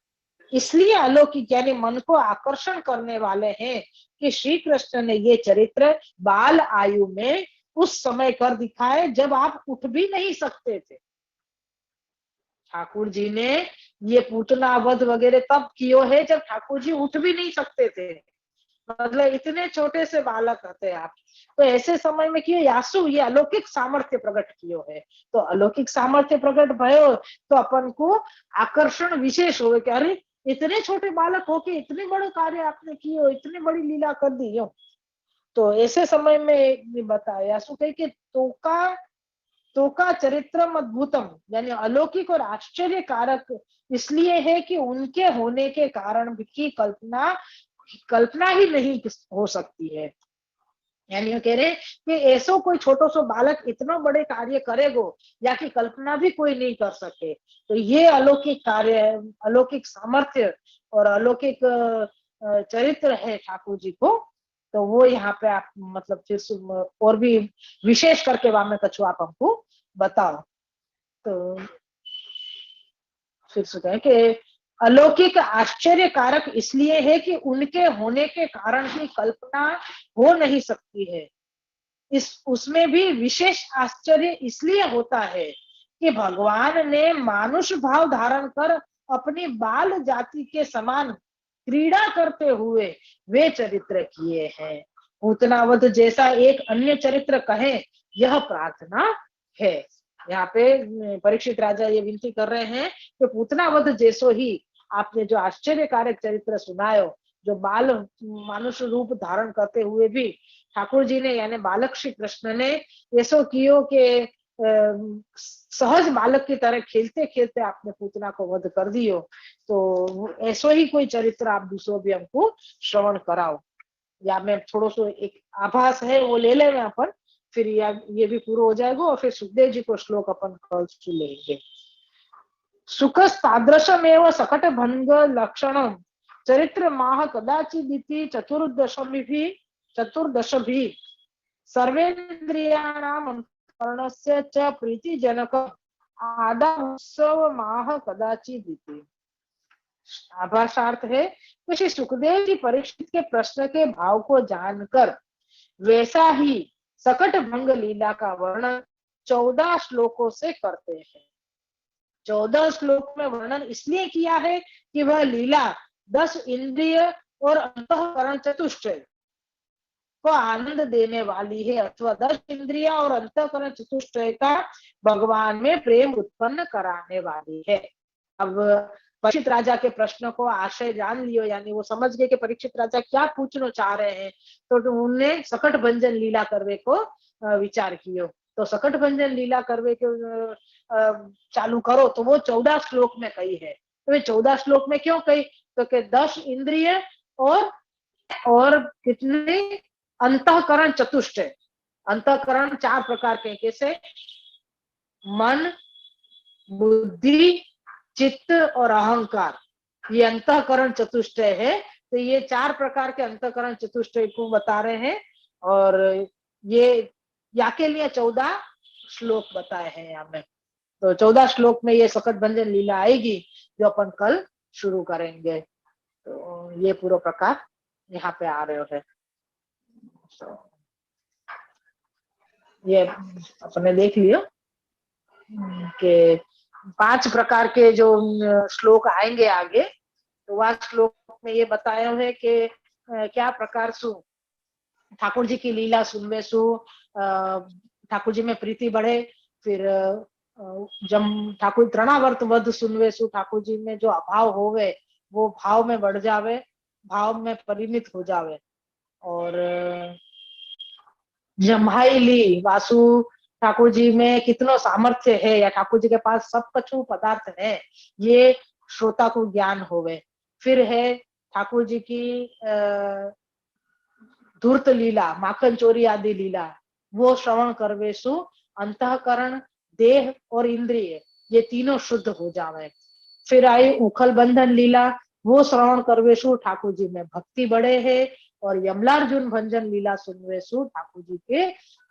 इसलिए अलौकिक यानी मन को आकर्षण करने वाले हैं कि श्री कृष्ण ने ये चरित्र बाल आयु में उस समय कर दिखाए जब आप उठ भी नहीं सकते थे। ठाकुर जी ने ये पूतना वध वगैरह तब कियो है जब ठाकुर जी उठ भी नहीं सकते थे, मतलब इतने छोटे से बालक थे आप, तो ऐसे समय में कियो यासु ये अलौकिक सामर्थ्य प्रकट कियो है। तो अलौकिक सामर्थ्य प्रकट भयो तो अपन को आकर्षण विशेष हो कि अरे इतने छोटे बालक हो के इतने बड़े कार्य आपने किए, इतनी बड़ी लीला कर दी हो। तो ऐसे समय में बताया सु कही कि तोका चरित्रम अद्भुतम यानी अलौकिक और आश्चर्य कारक इसलिए है कि उनके होने के कारण की कल्पना ही नहीं हो सकती है। यानी ये कह रहे कि ऐसो कोई छोटो सो बालक इतना बड़े कार्य करेगो या कि कल्पना भी कोई नहीं कर सके। तो ये अलौकिक कार्य है, अलौकिक सामर्थ्य और अलौकिक चरित्र है ठाकुर जी को। तो वो यहाँ पे आप मतलब फिर और भी विशेष करके वहां में कछु आप हमको बताओ। तो फिर से कहें कि अलौकिक आश्चर्य कारक इसलिए है कि उनके होने के कारण की कल्पना हो नहीं सकती है। उसमें भी विशेष आश्चर्य इसलिए होता है कि भगवान ने मानुष भाव धारण कर अपनी बाल जाति के समान क्रीड़ा करते हुए वे चरित्र किए हैं। पूतनावध जैसा एक अन्य चरित्र कहे, यह प्रार्थना है। यहाँ पे परीक्षित राजा ये विनती कर रहे हैं कि पूतनावध जैसो ही आपने जो आश्चर्यकारक चरित्र सुनायो, जो बाल मानुष रूप धारण करते हुए भी ठाकुर जी ने यानी बालक श्री कृष्ण ने ऐसो कियो के सहज बालक की तरह खेलते खेलते आपने पूतना को वध कर दियो, तो ऐसो ही कोई चरित्र आप दूसरों भी हमको श्रवण कराओ। या मैं थोड़ा सो एक आभास है वो ले लेंगे अपन, फिर ये भी पूरा हो जाएगा और फिर सुखदेव जी को श्लोक अपन कल सुन लेंगे। सुख तादृशमेव सकट भंग लक्षण चरित्र माह कदाचिदिति चतुर्दश भी सर्वेन्द्रियाणाम अंतःकरणस्य च प्रीतिजनक आदावोत्सव माह कदाचिदिति। आभाषार्थ है तो श्री सुखदेव जी परीक्षित के प्रश्न के भाव को जानकर वैसा ही सकट भंग लीला का वर्णन 14 श्लोकों से करते हैं। 14 श्लोक में वर्णन इसलिए किया है कि वह लीला 10 इंद्रिय और अंतःकरण चतुष्टय को आनंद देने वाली है, अथवा 10 इंद्रिया और अंतःकरण चतुष्टय का भगवान में प्रेम उत्पन्न कराने वाली है। अब परीक्षित राजा के प्रश्न को आशय जान लियो, यानी वो समझ गए कि परीक्षित राजा क्या पूछना चाह रहे हैं, तो उनने सकट भंजन लीला करवे को विचार कियो। तो सकट भंजन लीला करवे के चालू करो, तो वो 14 श्लोक में कही है। तो वे 14 श्लोक में क्यों कही, तो कि 10 इंद्रिय और कितने अंतःकरण चतुष्टय। अंतःकरण 4 प्रकार के, कैसे मन, बुद्धि, चित्त और अहंकार, ये अंतःकरण चतुष्टय है। तो ये 4 प्रकार के अंतःकरण चतुष्टय को बता रहे हैं, और ये या के लिए 14 श्लोक बताए हैं यहाँ में। तो 14 श्लोक में ये सकट भंजन लीला आएगी जो अपन कल शुरू करेंगे। तो ये पूरा प्रकार यहाँ पे आ रहे है। तो ये अपने देख लियो कि 5 प्रकार के जो श्लोक आएंगे आगे, तो वह श्लोक में ये बताया है कि क्या प्रकार सु ठाकुर जी की लीला सुनवे सु ठाकुर जी में प्रीति बढ़े। फिर जब ठाकुर तृणावर्त वध सुनवे सु ठाकुर जी में जो अभाव होवे वो भाव में बढ़ जावे, भाव में परिणित हो जावे। और जम्हाई ली वासु ठाकुर जी में कितनो सामर्थ्य है, या ठाकुर जी के पास सब कछु पदार्थ है, ये श्रोता को ज्ञान होवे। फिर है ठाकुर जी की धूर्त लीला, माखन चोरी आदि लीला, वो श्रवण करवेसु अंतःकरण, देह और इंद्रिय ये तीनों शुद्ध हो जावे। फिर आई उखल बंधन लीला, वो श्रवण करवेसु ठाकुर जी में भक्ति बढ़े है। और यमलार्जुन भंजन लीला सुनवेसु ठाकुर जी के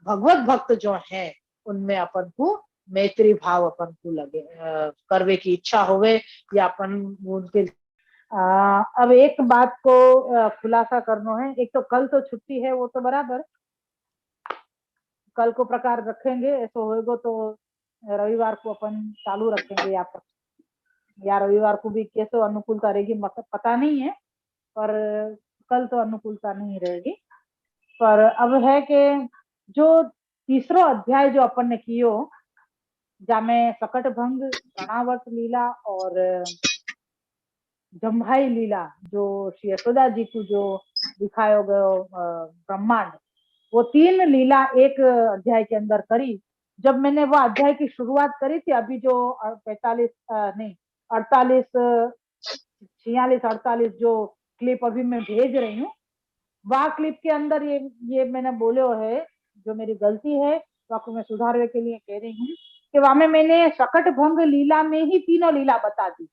भगवत भक्त जो हैं उनमें अपन को मैत्री भाव अपन को लगे, करवे की इच्छा होवे, या अपन उनके अब एक बात को खुलासा करना है। एक तो कल तो छुट्टी है, वो तो बराबर कल को प्रकार रखेंगे, ऐसा होएगा तो रविवार को अपन चालू रखेंगे, या रविवार को भी कैसे अनुकूलता रहेगी मतलब पता नहीं है, पर कल तो अनुकूलता नहीं रहेगी। पर अब है कि जो तीसरो अध्याय जो अपन ने कियो, जामे सकट भंग, प्रणावर्त लीला और जम्भाई लीला, जो श्री यशोदा जी को जो दिखायो गयो ब्रह्मांड, वो 3 लीला एक अध्याय के अंदर करी। जब मैंने वो अध्याय की शुरुआत करी थी, अभी जो 45 नहीं 48 46 48 जो क्लिप अभी मैं भेज रही हूँ, वह क्लिप के अंदर ये मैंने बोले है, जो मेरी गलती है तो मैं सुधारने के लिए कह रही हूँ कि वहां में मैंने सकट भंग लीला में ही तीनों लीला बता दी,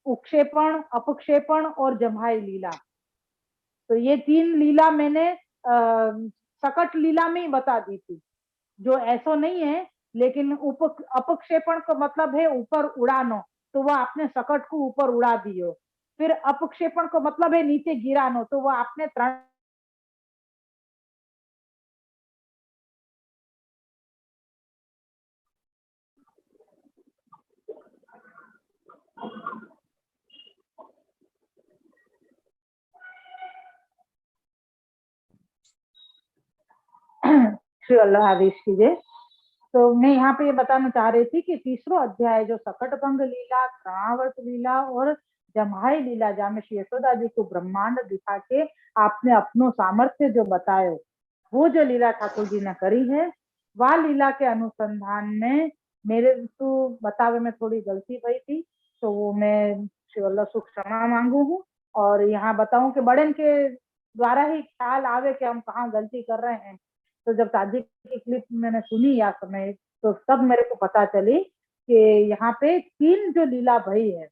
उक्षेपण, अपक्षेपण और जम्हाई लीला। तो ये 3 लीला मैंने सकट लीला में ही बता दी थी, जो ऐसा नहीं है। लेकिन अपक्षेपण का मतलब है ऊपर उड़ानो, तो वह आपने सकट को ऊपर उड़ा दियो। फिर अपक्षेपण का मतलब है नीचे गिरानो, तो वह आपने श्री अल्लाह आदेश कीजिए। तो मैं यहाँ पे ये बताना चाह रही थी कि तीसरा अध्याय जो सकटभंग लीला, तृणावर्त लीला और जम्हाई लीला, जहाँ में श्री यशोदा जी को ब्रह्मांड दिखा के आपने अपनो सामर्थ्य जो बतायो, वो जो लीला ठाकुर जी ने करी है, वह लीला के अनुसंधान में मेरे तो बतावे में थोड़ी गलती हुई थी, तो वो मैं श्री वल्लभ सुख क्षमा मांगू हूँ। और यहाँ बताऊं कि बड़न के द्वारा ही ख्याल आवे कि हम कहाँ गलती कर रहे हैं। तो जब ताजी की क्लिप मैंने सुनी या समय, तो तब मेरे को पता चली कि यहाँ पे 3 जो लीला भई है,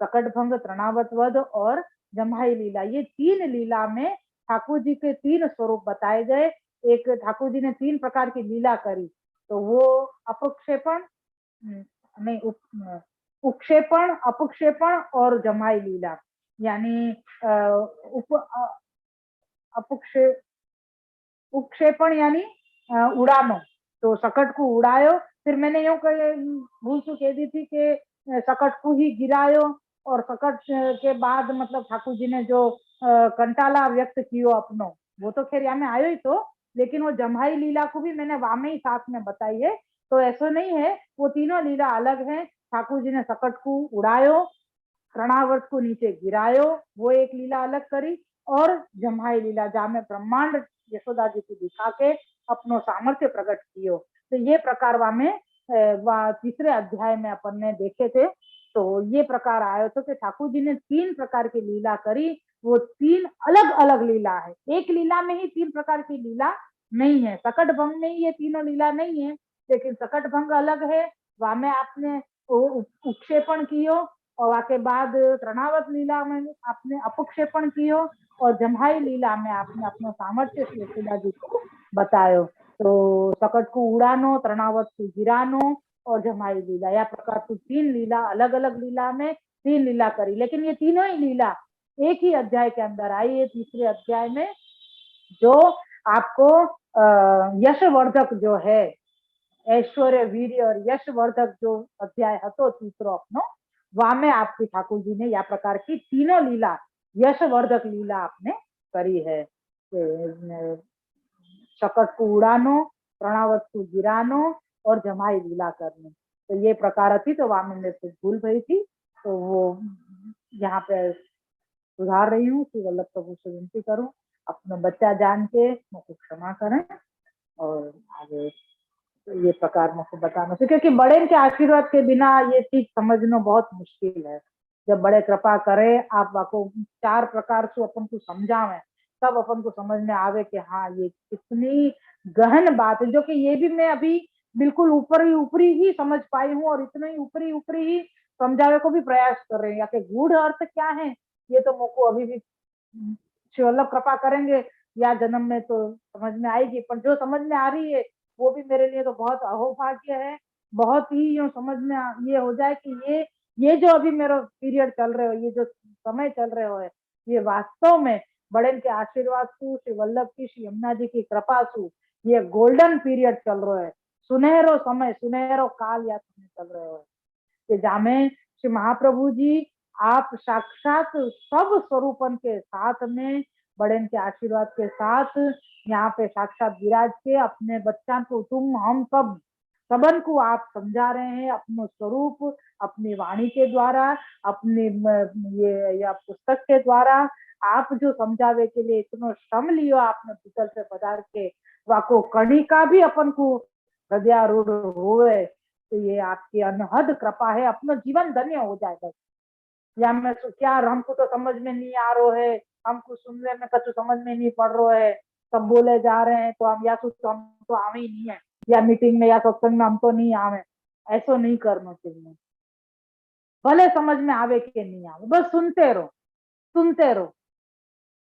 सकटभंग, तृणावत वध और जम्हाई लीला, ये 3 लीला में ठाकुर जी के 3 स्वरूप बताए गए। एक ठाकुर जी ने 3 प्रकार की लीला करी, तो वो अपक्षेपण, नहीं उपक्षेपण, अपक्षेपण और जम्हाई लीला, यानी उपक्षेपण यानी उड़ानो, तो सकट को उड़ायो। फिर मैंने यूं भूल से कह दी थी कि सकट को ही गिरायो, और सकट के बाद मतलब ठाकुर जी ने जो कंटाला व्यक्त कियो अपनो, वो तो खैर यहाँ में आयो ही तो, लेकिन वो जम्हाई लीला को भी मैंने वामे ही साथ में बताई है। तो ऐसा नहीं है, वो तीनों लीला अलग है। ठाकुर जी ने सकट को उड़ायो, तृणावर्त को नीचे गिरायो, वो एक लीला अलग करी, और जम्हाई लीला जहाँ में ब्रह्मांड यशोदा जी को दिखा के अपनो सामर्थ्य प्रकट कियो। तो ये प्रकार में तीसरे अध्याय में अपन ने देखे थे। तो ये प्रकार आयो तो कि ठाकुर जी ने 3 प्रकार की लीला करी, वो 3 अलग अलग लीला है। एक लीला में ही 3 प्रकार की लीला नहीं है, सकट भंग में ही ये तीनों लीला नहीं है, लेकिन सकट भंग अलग है, वहां में आपने उपक्षेपण कियो, और वाके बाद तृणावत लीला में आपने अपक्षेपण कियो, और जम्हाई लीला में आपने अपना सामर्थ्य श्री यशोदा जी को बतायो। तो सकट को उड़ानो, तृणावत को गिरानो और जम्हाई लीला, या प्रकार की 3 लीला, अलग अलग लीला में 3 लीला करी, लेकिन ये तीनों ही लीला एक ही अध्याय के अंदर आई है, तीसरे अध्याय में, जो आपको यशवर्धक जो है, ऐश्वर्य, वीर्य और यशवर्धक जो अध्याय हतो तीसरो अपनो, वहां में आपकी ठाकुर जी ने या प्रकार की तीनों लीला, यशवर्धक लीला आपने करी है। शकट को उड़ानो, प्रणावत को गिरानो और जमाई लीला करनी, तो ये प्रकार थी। तो वहां में मेरे से भूल भई थी, तो वो यहाँ पे सुधार रही हूँ कि वल्लभ प्रभु से विनती करूं अपना बच्चा जान के मुझे क्षमा करें, और आगे तो ये प्रकार मुझे बताना चाहिए, क्योंकि बड़े के आशीर्वाद के बिना ये चीज समझना बहुत मुश्किल है। जब बड़े कृपा करे आप को 4 प्रकार से अपन को समझावे, तब अपन को समझ में आवे कि हाँ ये कितनी गहन बात है, जो कि ये भी मैं अभी बिल्कुल ऊपरी ही समझ पाई हूँ, और इतना ही ऊपरी ही समझावे को भी प्रयास कर रहे हैं। या कि गूढ़ अर्थ क्या है, ये तो मुझको अभी भी शिवल्लभ कृपा करेंगे या जन्म में तो समझ में आएगी, पर जो समझ में आ रही है वो भी मेरे लिए तो बहुत अहोभाग्य है। बहुत ही यूं समझ में ये हो जाए कि ये जो अभी मेरा पीरियड चल रहे हो, ये जो समय चल रहे हो है, ये वास्तव में बड़े के आशीर्वाद सु, श्री वल्लभ की, श्री यमुना जी की कृपा सु ये गोल्डन पीरियड चल रहा है, सुनहरो समय, सुनहरो काल या समय चल रहे हो, कि जामे श्री महाप्रभु जी आप साक्षात सब स्वरूपन के साथ में, बड़े के आशीर्वाद के साथ यहाँ पे साक्षात विराज के अपने बच्चा को, तुम हम सब सबन को आप समझा रहे हैं अपने स्वरूप, अपनी वाणी के द्वारा, अपने ये या पुस्तक के द्वारा। आप जो समझावे के लिए इतना श्रम लियो आपने भीतर से पदार्थ के, वाको कड़ी का भी अपन को हृदयारूढ़ हुए, तो ये आपकी अनहद कृपा है, अपना जीवन धन्य हो जाएगा। या मैं क्या हमको तो समझ में नहीं आ रहा है, हमको सुनने में कछु समझ में नहीं पड़ रहा है, सब बोले जा रहे हैं तो हम या तो हम तो आवे ही नहीं है, या मीटिंग में या सत्संग में हम तो नहीं आवे, ऐसा नहीं करना चाहिए। भले समझ में आवे कि नहीं आवे, बस सुनते रहो, सुनते रहो,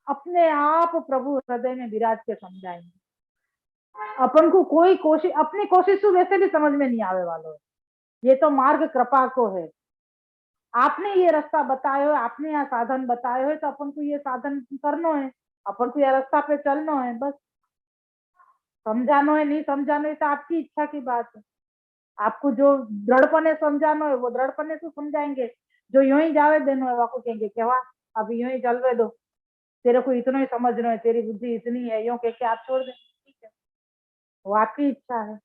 अपने आप प्रभु हृदय में विराज के समझाएंगे। अपन को कोई कोशिश, अपनी कोशिश तो वैसे भी समझ में नहीं आवे वालों है, ये तो मार्ग कृपा को है। आपने ये रास्ता बताए हो, आपने यहाँ साधन बताए हो, तो अपन को ये साधन करना है, अपन को ये रास्ता पे चलना है, बस समझाना है नहीं समझाना है तो आपकी इच्छा की बात है। आपको जो दृढ़पने समझाना है वो दृढ़पने से समझाएंगे, जो यूं ही जावे देना है वो कहेंगे क्या अब यूं ही चलवे दो, तेरे को इतना ही समझना है, तेरी बुद्धि इतनी है, यूं कह के आप छोड़ देंगे, ठीक है। वो आपकी इच्छा है।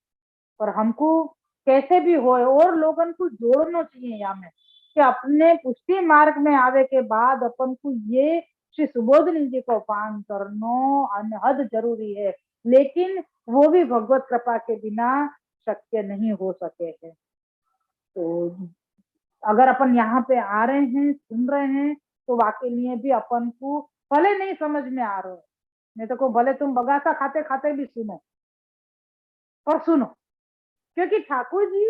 पर हमको कैसे भी हो और लोगन को जोड़ना चाहिए यहाँ में कि अपने पुष्टि मार्ग में आवे के बाद अपन को ये श्री सुबोधनी जी को पान करनो अनहद जरूरी है, लेकिन वो भी भगवत कृपा के बिना शक्य नहीं हो सके है। तो अगर अपन यहाँ पे आ रहे हैं सुन रहे हैं तो वाकई लिए भी अपन को भले नहीं समझ में आ रहा है, नहीं तो को भले तुम बगासा खाते खाते भी सुनो, पर सुनो, क्योंकि ठाकुर जी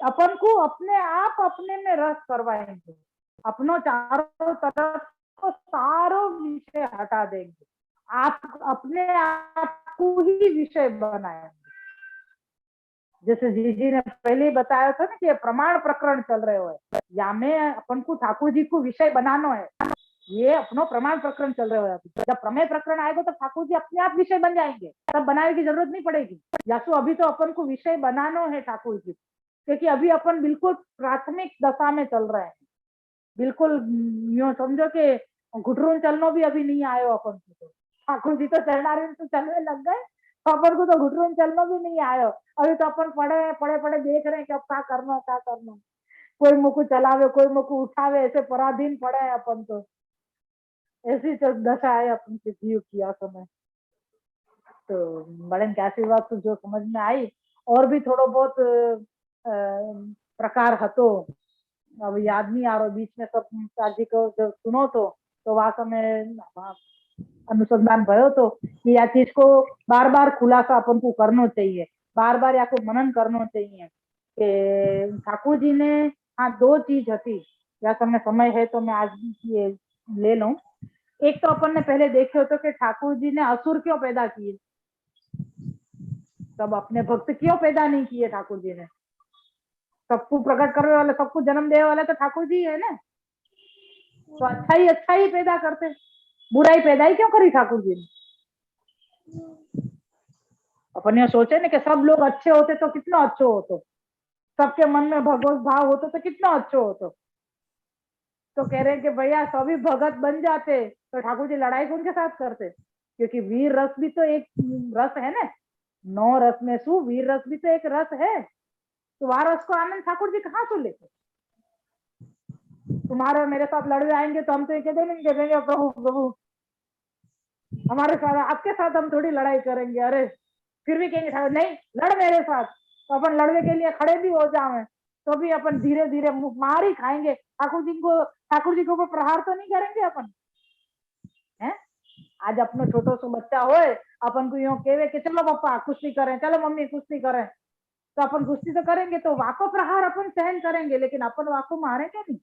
अपन को अपने आप अपने में रस करवाएंगे, अपनों चारों तरफ को सारों विषय हटा देंगे, आप अपने आप को ही विषय बनाएंगे। जैसे जी ने पहले ही बताया था ना कि प्रमाण प्रकरण चल रहे हो, या में अपन को ठाकुर जी को विषय बनाना है, ये अपनो प्रमाण प्रकरण चल रहे हो। जब प्रमेय प्रकरण आएगा तो ठाकुर जी अपने आप विषय बन जाएंगे, तब बनाने की जरूरत नहीं पड़ेगी। यासु अभी तो अपन को विषय बनाना है ठाकुर जी, क्योंकि अभी अपन बिल्कुल प्राथमिक दशा में चल रहे हैं, बिल्कुल यूं समझो कि घुटरून चलना भी अभी नहीं आयो अपन को। तो ठाकुर जी तो चढ़नारे तो चलने लग गए, तो अपन को तो घुटरून चलना भी नहीं आयो। अभी तो अपन पड़े पड़े पड़े देख रहे हैं कि अब क्या करना क्या करना, कोई मुझको चलावे कोई मुझको उठावे, ऐसे पराधीन पड़े हैं अपन तो। ऐसी तो दशा है अपन की जीव किया समय। तो बड़े के आशीर्वाद तो जो समझ में आई, और भी थोड़ा बहुत प्रकार हतो, अब याद नहीं आ रहा बीच में सब जी को जब सुनो तो वहाँ समय अनुसंधान भयो तो कि या चीज को बार बार खुलासा अपन को करना चाहिए, बार बार या को मनन करना चाहिए कि ठाकुर जी ने, हाँ दो चीज थी, या समय समय है तो मैं आज ये ले लूं। एक तो अपन ने पहले देखे हो तो कि ठाकुर जी ने असुर क्यों पैदा किए, तब अपने भक्त क्यों पैदा नहीं किए ठाकुर जी ने, सबको प्रकट करने वाले सबको जन्म देने वाले तो ठाकुर जी है ना, तो अच्छा ही पैदा करते, बुराई पैदा ही क्यों करी ठाकुर जी ने। अपन ये सोचे ना कि सब लोग अच्छे होते तो कितना अच्छे होते, सबके मन में भगवत भाव होते तो कितना अच्छे होते। तो कह रहे कि भैया सभी भगत बन जाते तो ठाकुर जी लड़ाई कौन के साथ करते, क्योंकि वीर रस भी तो एक रस है ना, 9 रस में सु वीर रस भी तो एक रस है। तो वह रस को आनंद ठाकुर जी कहाँ से लेते, तुम्हारे मेरे साथ लड़वे आएंगे तो हम तो एक दिन कह देंगे प्रभु प्रभु हमारे साथ, आपके साथ हम थोड़ी लड़ाई करेंगे, अरे फिर भी कहेंगे नहीं लड़ मेरे साथ, तो अपन लड़ने के लिए खड़े भी हो जाए तो भी अपन धीरे धीरे मार ही खाएंगे, ठाकुर जी को प्रहार तो नहीं करेंगे अपन है। आज अपनो छोटो सो बच्चा हो, अपन को यूं कहे कि चलो पापा कुश्ती करें, चलो मम्मी कुश्ती करें, तो अपन कुश्ती तो करेंगे, तो वाको प्रहार अपन सहन करेंगे, लेकिन अपन वाको मारेंगे नहीं,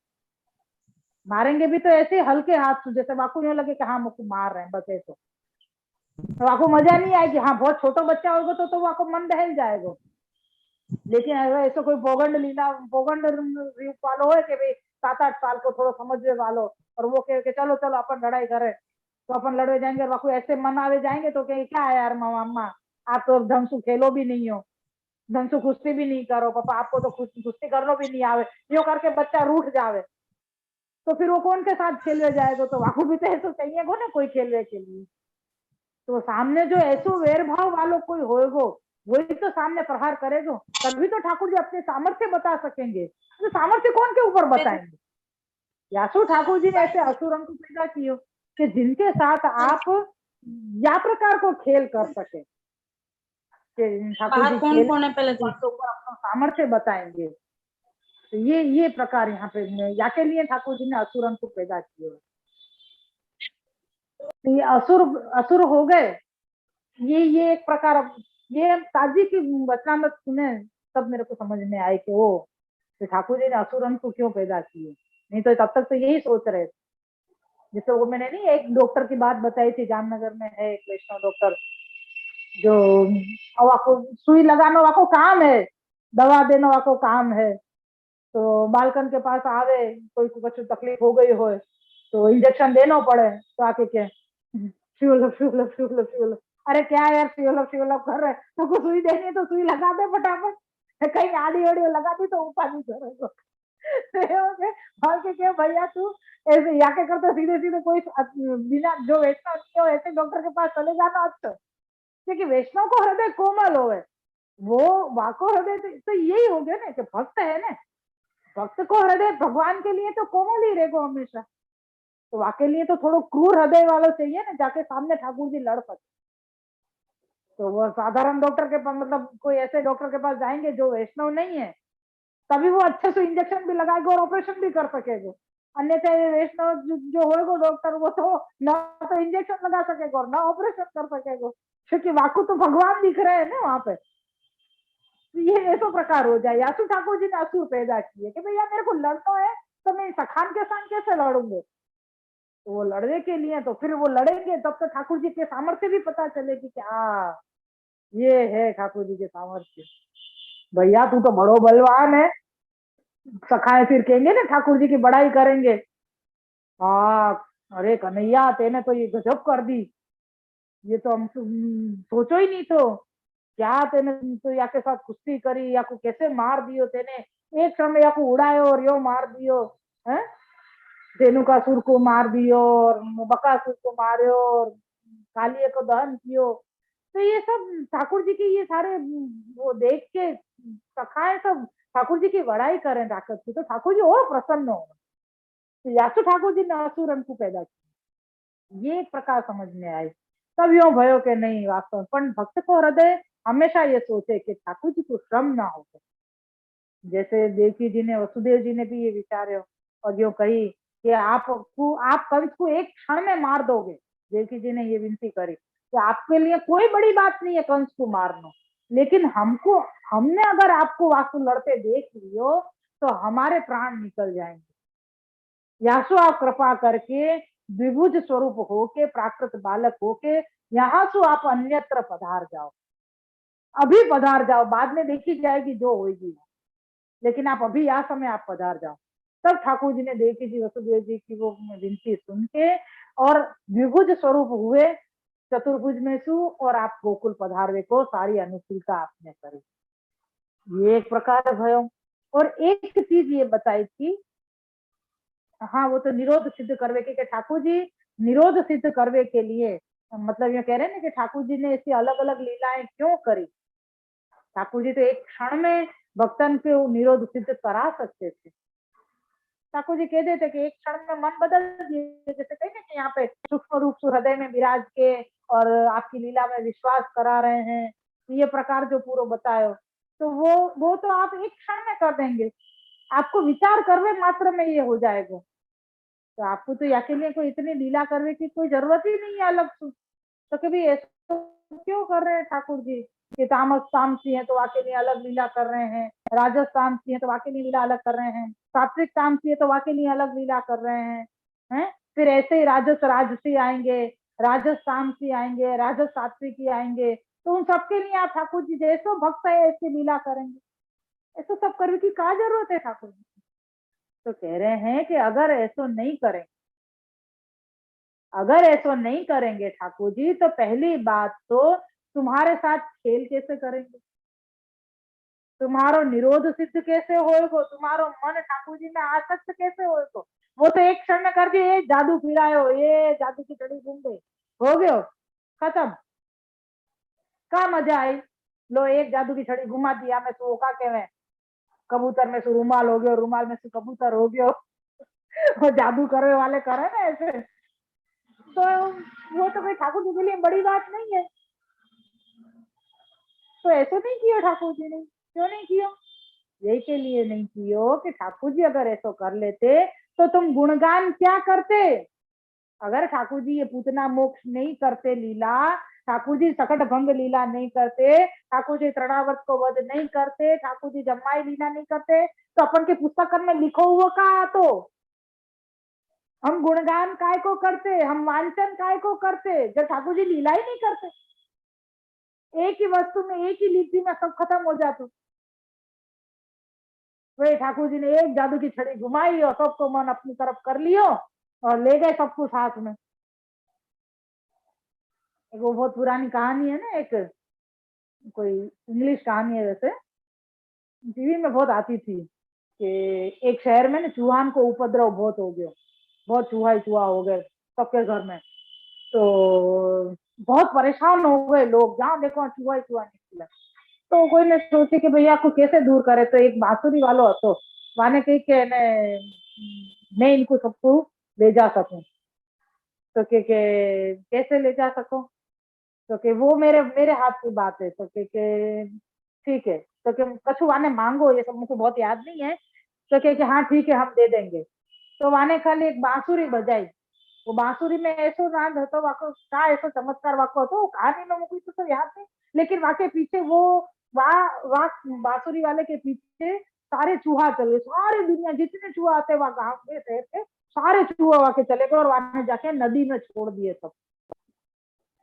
मारेंगे भी तो ऐसे हल्के हाथ से, जैसे वाको यूं लगे कि हाँ मुझको मार रहे हैं बस ऐसे, तो वाको मजा नहीं आएगी। हाँ बहुत छोटा बच्चा होगा तो वाको मन बहल जाएगा, लेकिन अगर ऐसा कोई पोगंड लीला पोगंड रूप वालो है कि भाई 7-8 साल को थोड़ा समझने वालो, और वो कहे कि चलो चलो अपन लड़ाई करें, तो अपन लड़वे जाएंगे, और वाको ऐसे मन आवे जाएंगे तो कहे क्या है यार मम्मा, आप तो ढंग से खेलो भी नहीं हो, ढंग से कुश्ती भी नहीं करो पापा, आपको तो कुश्ती करना भी नहीं आवे, यो करके बच्चा रूठ जावे, तो फिर वो कौन के साथ खेलने जाएगा, तो वाको भी तो ऐसा चाहिए को ना कोई खेलने के लिए। तो सामने जो ऐसो वेर भाव वालों कोई होएगो वही तो सामने प्रहार करेगो, तभी तो ठाकुर जी अपने सामर्थ्य बता सकेंगे, तो सामर्थ्य कौन के ऊपर बताएंगे। यासु ठाकुर जी ने ऐसे असुरों को पैदा किए कि जिनके साथ आप या प्रकार को खेल कर सके, कि ठाकुर जी कौन खेल कौन है पहले के ऊपर अपना सामर्थ्य बताएंगे। तो ये प्रकार यहाँ पे या के लिए ठाकुर जी ने असुरन को पैदा किए। तो ये असुर असुर हो गए, ये एक प्रकार, ये ताजी की वचनामृत सुने तब मेरे को समझ में आए कि वो ठाकुर जी ने असुरन को क्यों पैदा किए, नहीं तो तब तक तो यही सोच रहे थे। जैसे वो मैंने नहीं एक डॉक्टर की बात बताई थी, जामनगर में है एक वैष्णव डॉक्टर, जो आपको सुई लगाना वाको काम है, दवा देना वाको काम है, तो बालकन के पास आवे कोई को कुछ तकलीफ हो गई हो तो इंजेक्शन देना पड़े, तो आके क्या फ्यूल, अरे क्या यार फ्यूल कर रहे, तो को सुई देनी तो सुई लगा दे फटाफट, कहीं आड़ी ओड़ी लगा दी तो ऊपर नहीं करेगा। के भैया तू ऐसे या के करते सीधे सीधे कोई बिना जो वैसा हो ऐसे डॉक्टर के पास चले जाना अच्छा, क्योंकि वैष्णव को हृदय कोमल होवे, वो वाको हृदय तो यही हो गया ना कि भक्त है ना, भक्त को हृदय भगवान के लिए तो कोमल ही रहेगा हमेशा। तो वाके लिए तो थोड़ा क्रूर हृदय वालों चाहिए ना, जाके सामने ठाकुर जी लड़ सके। तो वो साधारण डॉक्टर के पास, मतलब कोई ऐसे डॉक्टर के पास जाएंगे जो वैष्णव नहीं है, तभी वो अच्छे से इंजेक्शन भी लगाएगा और ऑपरेशन भी कर सकेगा। अन्यथा वैष्णव जो होगा डॉक्टर, वो तो ना तो इंजेक्शन लगा सकेगा और ना ऑपरेशन कर सकेगा, क्योंकि वाकु तो भगवान दिख रहे हैं ना वहां पे। तो ये ऐसा प्रकार हो जाए। यासु ठाकुर जी ने असुर पैदा किए कि भैया मेरे को लड़ना है, तो मैं सखान के साथ कैसे लड़ूंगे। तो वो लड़ने के लिए, तो फिर वो लड़ेंगे तब तो ठाकुर जी के सामर्थ्य भी पता चलेगी कि हाँ ये है ठाकुर जी के सामर्थ्य। भैया तू तो बड़ो बलवान है, सखाए फिर कहेंगे ना ठाकुर जी की बड़ाई करेंगे, हाँ अरे कन्हैया तेने तो ये गजब कर दी, ये तो हम सोचो ही नहीं तो, क्या तेने तो या के साथ कुश्ती करी, या को कैसे मार दियो तेने, एक समय या को उड़ायो और यो मार दियो है, धेनुकासुर को मार दियो और बकासुर को मारो और कालिए को दहन कियो। तो ये सब ठाकुर जी की ये सारे वो देख के सखाए सब ठाकुर जी की बड़ाई करें ताकत की, तो ठाकुर जी और प्रसन्न हो। तो यासु ठाकुर जी ने असुरन को पैदा किया, ये एक प्रकार समझ में आई। तब यो भयो के नहीं वास्तव में, पण भक्त को हृदय हमेशा ये सोचे कि ठाकुर जी को श्रम ना हो। जैसे देवकी जी ने, वसुदेव जी ने भी ये विचार और जो कही कि आप कंस को एक क्षण में मार दोगे। देवकी जी ने ये विनती करी कि आपके लिए कोई बड़ी बात नहीं है कंस को मारना, लेकिन हमको, हमने अगर आपको वासु लड़ते देख लियो तो हमारे प्राण निकल जाएंगे। यासु आप कृपा करके द्विभुज स्वरूप होके, प्राकृत बालक होके यहाँ से आप अन्यत्र पधार जाओ, अभी पधार जाओ, बाद में देखी जाएगी जो होगी, लेकिन आप अभी यहाँ समय आप पधार जाओ। तब ठाकुर जी ने देवकी जी वसुदेव जी की वो विनती सुन के और द्विभुज स्वरूप हुए चतुर्भुज में सु, और आप गोकुल पधारवे को सारी अनुकूलता आपने करी। ये एक प्रकार भयो। और एक चीज ये बताई थी, हाँ वो तो निरोध सिद्ध करवे के ठाकुर जी निरोध सिद्ध करवे के लिए, मतलब ये कह रहे हैं ना कि ठाकुर जी ने ऐसी अलग अलग लीलाएं क्यों करी। ठाकुर जी तो एक क्षण में भक्तन के निरोध सिद्ध करा सकते थे। ठाकुर जी कह देते कि एक क्षण में मन बदल दिए, जैसे कहते कि यहाँ पे सूक्ष्म रूप से हृदय में विराज के और आपकी लीला में विश्वास करा रहे हैं, ये प्रकार जो पूरा बतायो, तो वो तो आप एक क्षण में कर देंगे, आपको विचार करवे मात्र में ये हो जाएगा। तो आपको तो अकेले को इतनी लीला करने की कोई जरूरत ही नहीं है अलग से। तो कभी ऐसा क्यों कर रहे हैं ठाकुर जी कि तामस तामसी है तो वाके लिए अलग लीला कर रहे हैं, राजस तामसी है तो वाके लिए लीला अलग कर रहे हैं, सात्विक तामसी है तो वाके लिए अलग लीला कर रहे हैं। फिर ऐसे ही राजस राजसी आएंगे, राजस तामसी आएंगे, राजस सात्विकी आएंगे, तो उन सबके लिए आप ठाकुर जी जैसो भक्त है ऐसी लीला करेंगे, ऐसा सब करने की क्या जरूरत है ठाकुर जी। तो कह रहे हैं कि अगर ऐसा नहीं करें, अगर ऐसा नहीं करेंगे ठाकुर जी, तो पहली बात तो तुम्हारे साथ खेल कैसे करेंगे, तुम्हारो निरोध सिद्ध कैसे होएगो, तुम्हारो मन ठाकुर जी में आसक्त कैसे होएगो। वो तो एक क्षण में कर दिए, जादू फिरायो, ये जादू की छड़ी घूम गई, हो गयो खत्म, का मजा आई। लो एक जादू की छड़ी घुमा दिया, मैं तो का के कबूतर में से रूमाल हो गयो, रूमाल में से कबूतर हो गयो। वो जादू करने वाले करे ना ऐसे, तो वो तो कोई ठाकुर जी के लिए बड़ी बात नहीं है। तो ऐसे नहीं किया ठाकुर जी ने, क्यों नहीं किया, यही के लिए नहीं कियो कि ठाकुर जी अगर ऐसा कर लेते तो तुम गुणगान क्या करते। अगर ठाकुर जी ये पूतना मोक्ष नहीं करते लीला, ठाकुर जी सकट भंग लीला नहीं करते, ठाकुर जी तृणावर्त को वध नहीं करते, ठाकुर जी जम्माई लीला नहीं करते, तो अपन के पुस्तक में लिखो हुआ का, तो हम गुणगान काय को करते, हम वांचन काय को करते, जब ठाकुर जी लीला ही नहीं करते। एक ही वस्तु में, एक ही लिपि में सब खत्म हो जाता। वे ठाकुर जी ने एक जादू की छड़ी घुमाई और सबको मन अपनी तरफ कर लियो और ले गए सबको साथ में। एक वो बहुत पुरानी कहानी है ना, एक कोई इंग्लिश कहानी है, वैसे टीवी में बहुत आती थी कि एक शहर में ना चूहान को उपद्रव बहुत हो गया, बहुत चूहा ही चूहा हो गए सबके घर में। तो बहुत परेशान हो गए लोग, जहाँ देखो चूहा ही चूहा निकला। तो कोई ने सोचे कि भैया को कैसे दूर करे, तो एक बांसुरी वालो હતો वाने कही कि मैं इनको सबको ले जा सकूं। तो के कैसे ले जा सको, तो कि वो मेरे मेरे हाथ की बात है। तो के ठीक है। तो कि कछु वाने मांगो, ये सब मुझे बहुत याद नहीं है। तो कि हाँ ठीक है हम दे देंगे। तो वाने खाली एक बांसुरी बजाई। वो बांसुरी में ऐसो नाद હતો वाको का ऐसो चमत्कार वाको હતો, वो कहानी में मुझे तो सब याद नहीं। लेकिन वाके पीछे वो वहाँ वहाँ बांसुरी वाले के पीछे सारे चूहा चले, सारी दुनिया जितने चूहा आते वहाँ गांव के शहर के सारे चूहा वहाँ के चले गए और वहां जाके नदी में छोड़ दिए सब।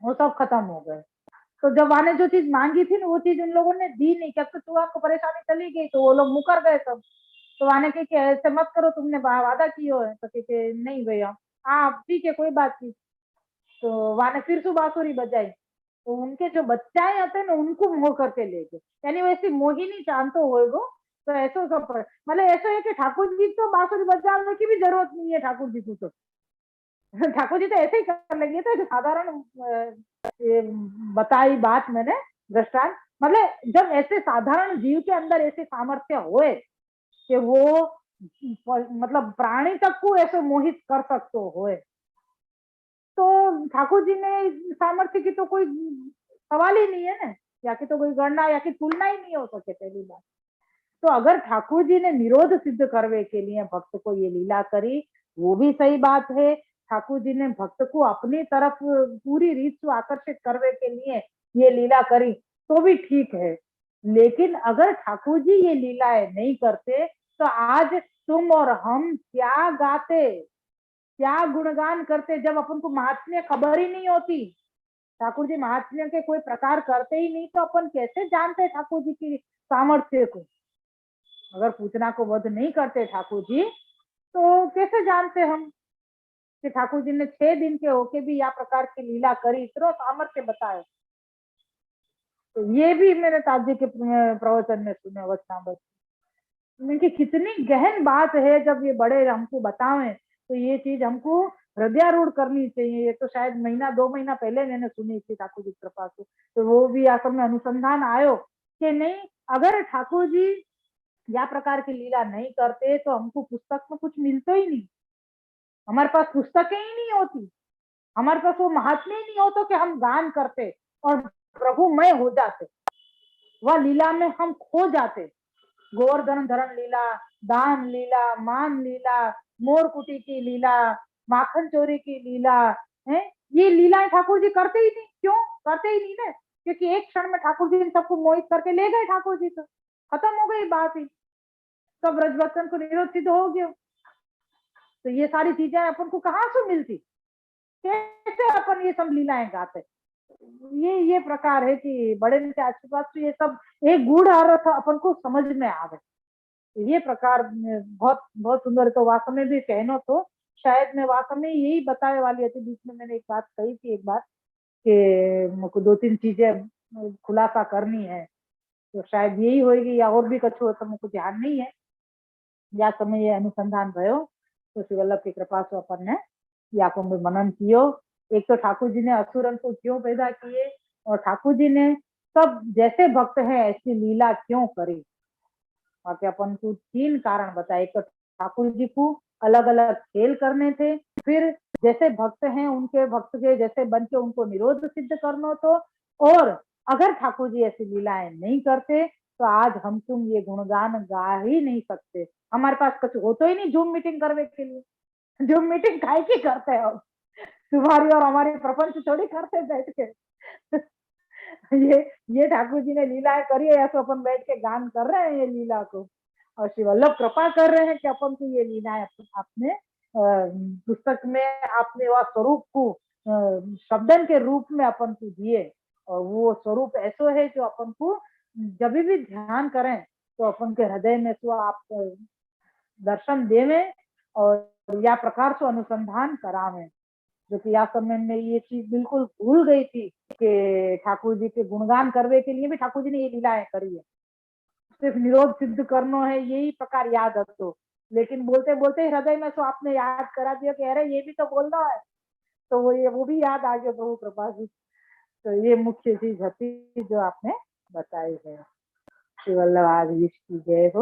वो सब खत्म हो गए। तो जब वहां ने जो चीज मांगी थी ना वो चीज उन लोगों ने दी नहीं, क्या तो चूहा को परेशानी चली गई तो वो लोग मुकर गए सब। तो वहां ने कही कि ऐसे मत करो, तुमने वादा कियो है। तो कहते नहीं भैया, हाँ ठीक है कोई बात नहीं। तो वहां ने फिर से बांसुरी बजाई। तो उनके जो बच्चाएं आते ना उनको मोह करके ले गए, यानी वैसे मोहिनी चांतो होएगो। तो ऐसा सब मतलब ऐसा है कि ठाकुर जी तो बांसुरी बजाने की भी जरूरत नहीं है ठाकुर जी को। तो ठाकुर जी तो ऐसे ही कर लेंगे, तो एक साधारण बताई बात मैंने दृष्टांत। मतलब जब ऐसे साधारण जीव के अंदर ऐसे सामर्थ्य होए कि वो मतलब प्राणी तक को ऐसे मोहित कर सकते होए, तो ठाकुर जी ने सामर्थ्य की तो कोई सवाल ही नहीं है ना, या की तो कोई गणना या की तुलना ही नहीं हो सके पहली बात। तो अगर ठाकुर जी ने निरोध सिद्ध करने के लिए भक्त को ये लीला करी, वो भी सही बात है। ठाकुर जी ने भक्त को अपनी तरफ पूरी रीत से आकर्षित करने के लिए ये लीला करी तो भी ठीक है। लेकिन अगर ठाकुर जी ये लीलाएं नहीं करते तो आज तुम और हम क्या गाते, क्या गुणगान करते, जब अपन को महात्म्य खबर ही नहीं होती। ठाकुर जी महात्म्य के कोई प्रकार करते ही नहीं, तो अपन कैसे जानते ठाकुर जी की सामर्थ्य को। अगर पूतना को वध नहीं करते ठाकुर जी, तो कैसे जानते हम कि ठाकुर जी ने 6 दिन के होके भी या प्रकार की लीला करी, इतना सामर्थ्य बताए। तो ये भी मैंने ताजी के प्रवचन में सुने वचनामृत। इनकी कितनी गहन बात है, जब ये बड़े हमको बतावे तो ये चीज हमको हृदयारूढ़ करनी चाहिए। ये तो शायद महीना 2 महीना पहले मैंने सुनी थी ठाकुर जी की कृपा से, तो वो भी आसम में अनुसंधान आयो कि नहीं, अगर ठाकुर जी या प्रकार की लीला नहीं करते तो हमको पुस्तक में कुछ मिलता ही नहीं। हमारे पास पुस्तकें ही नहीं होती, हमारे पास वो महात्म्य ही नहीं होता कि हम गान करते और प्रभुमय हो जाते, वह लीला में हम खो जाते। गोवर्धन धरण लीला, दान लीला, मान लीला, मोरकुटी की लीला, माखन चोरी की लीला है, ये लीलाएं ठाकुर जी करते ही नहीं। क्यों करते ही नहीं ना, क्योंकि एक क्षण में ठाकुर जी सबको मोहित करके ले गए। ठाकुर जी तो खत्म हो गई बात ही, सब ब्रजवचन को निरोध सिद्ध हो गया। तो ये सारी चीजें अपन को कहाँ से मिलती, कैसे अपन ये सब लीलाएं गाते। ये प्रकार है कि बड़े के आशीर्वाद से ये सब एक गूढ़ अर्थ अपन को समझ में आवे। ये प्रकार बहुत बहुत सुंदर। तो वास्तव में भी कहनो तो शायद मैं वास्तव में यही बताने वाली थी, बीच में मैंने एक बात कही थी एक बार कि मुझको 2-3 चीजें खुलासा करनी है। तो शायद यही होगी या और भी कुछ हो तो मुझको ध्यान नहीं है। या समय ये अनुसंधान भयो तो श्री वल्लभ की कृपा से अपन ने या को मनन कियो। एक तो ठाकुर जी ने असुरन को क्यों पैदा किए, और ठाकुर जी ने सब जैसे भक्त हैं ऐसी लीला क्यों करी। और अपन को 3 कारण बताए। तो ठाकुर जी को अलग अलग खेल करने थे, फिर जैसे भक्त हैं उनके भक्त के जैसे बन के उनको निरोध सिद्ध करना तो, और अगर ठाकुर जी ऐसी लीलाएं नहीं करते तो आज हम तुम ये गुणगान गा ही नहीं सकते। हमारे पास कुछ हो तो ही नहीं जूम मीटिंग करने के लिए। जूम मीटिंग काय की करते हो, तुम्हारी और हमारी प्रपंच थोड़ी करते बैठ के। ये ये ठाकुर जी ने लीलाएं करी है, ऐसे अपन बैठ के गान कर रहे हैं ये लीला को, और श्री वल्लभ कृपा कर रहे हैं कि अपन को ये लीलाएं अपने पुस्तक में आपने वह स्वरूप को शब्दन के रूप में अपन को दिए। और वो स्वरूप ऐसो है जो अपन को जब भी ध्यान करें तो अपन के हृदय में तो आप दर्शन देवे और या प्रकार से अनुसंधान करावे। जो कि या समय में ये चीज बिल्कुल भूल गई थी कि ठाकुर जी के गुणगान करने के लिए भी ठाकुर जी ने ये लीलाएं करी है। सिर्फ निरोध सिद्ध करना है यही प्रकार याद रखो, लेकिन बोलते बोलते हृदय में तो आपने याद करा दिया कि अरे ये भी तो बोलना है। तो वो भी याद आ गया प्रभु कृपा से। तो ये मुख्य चीज होती जो आपने बताई है। श्री वल्लभ की जय हो।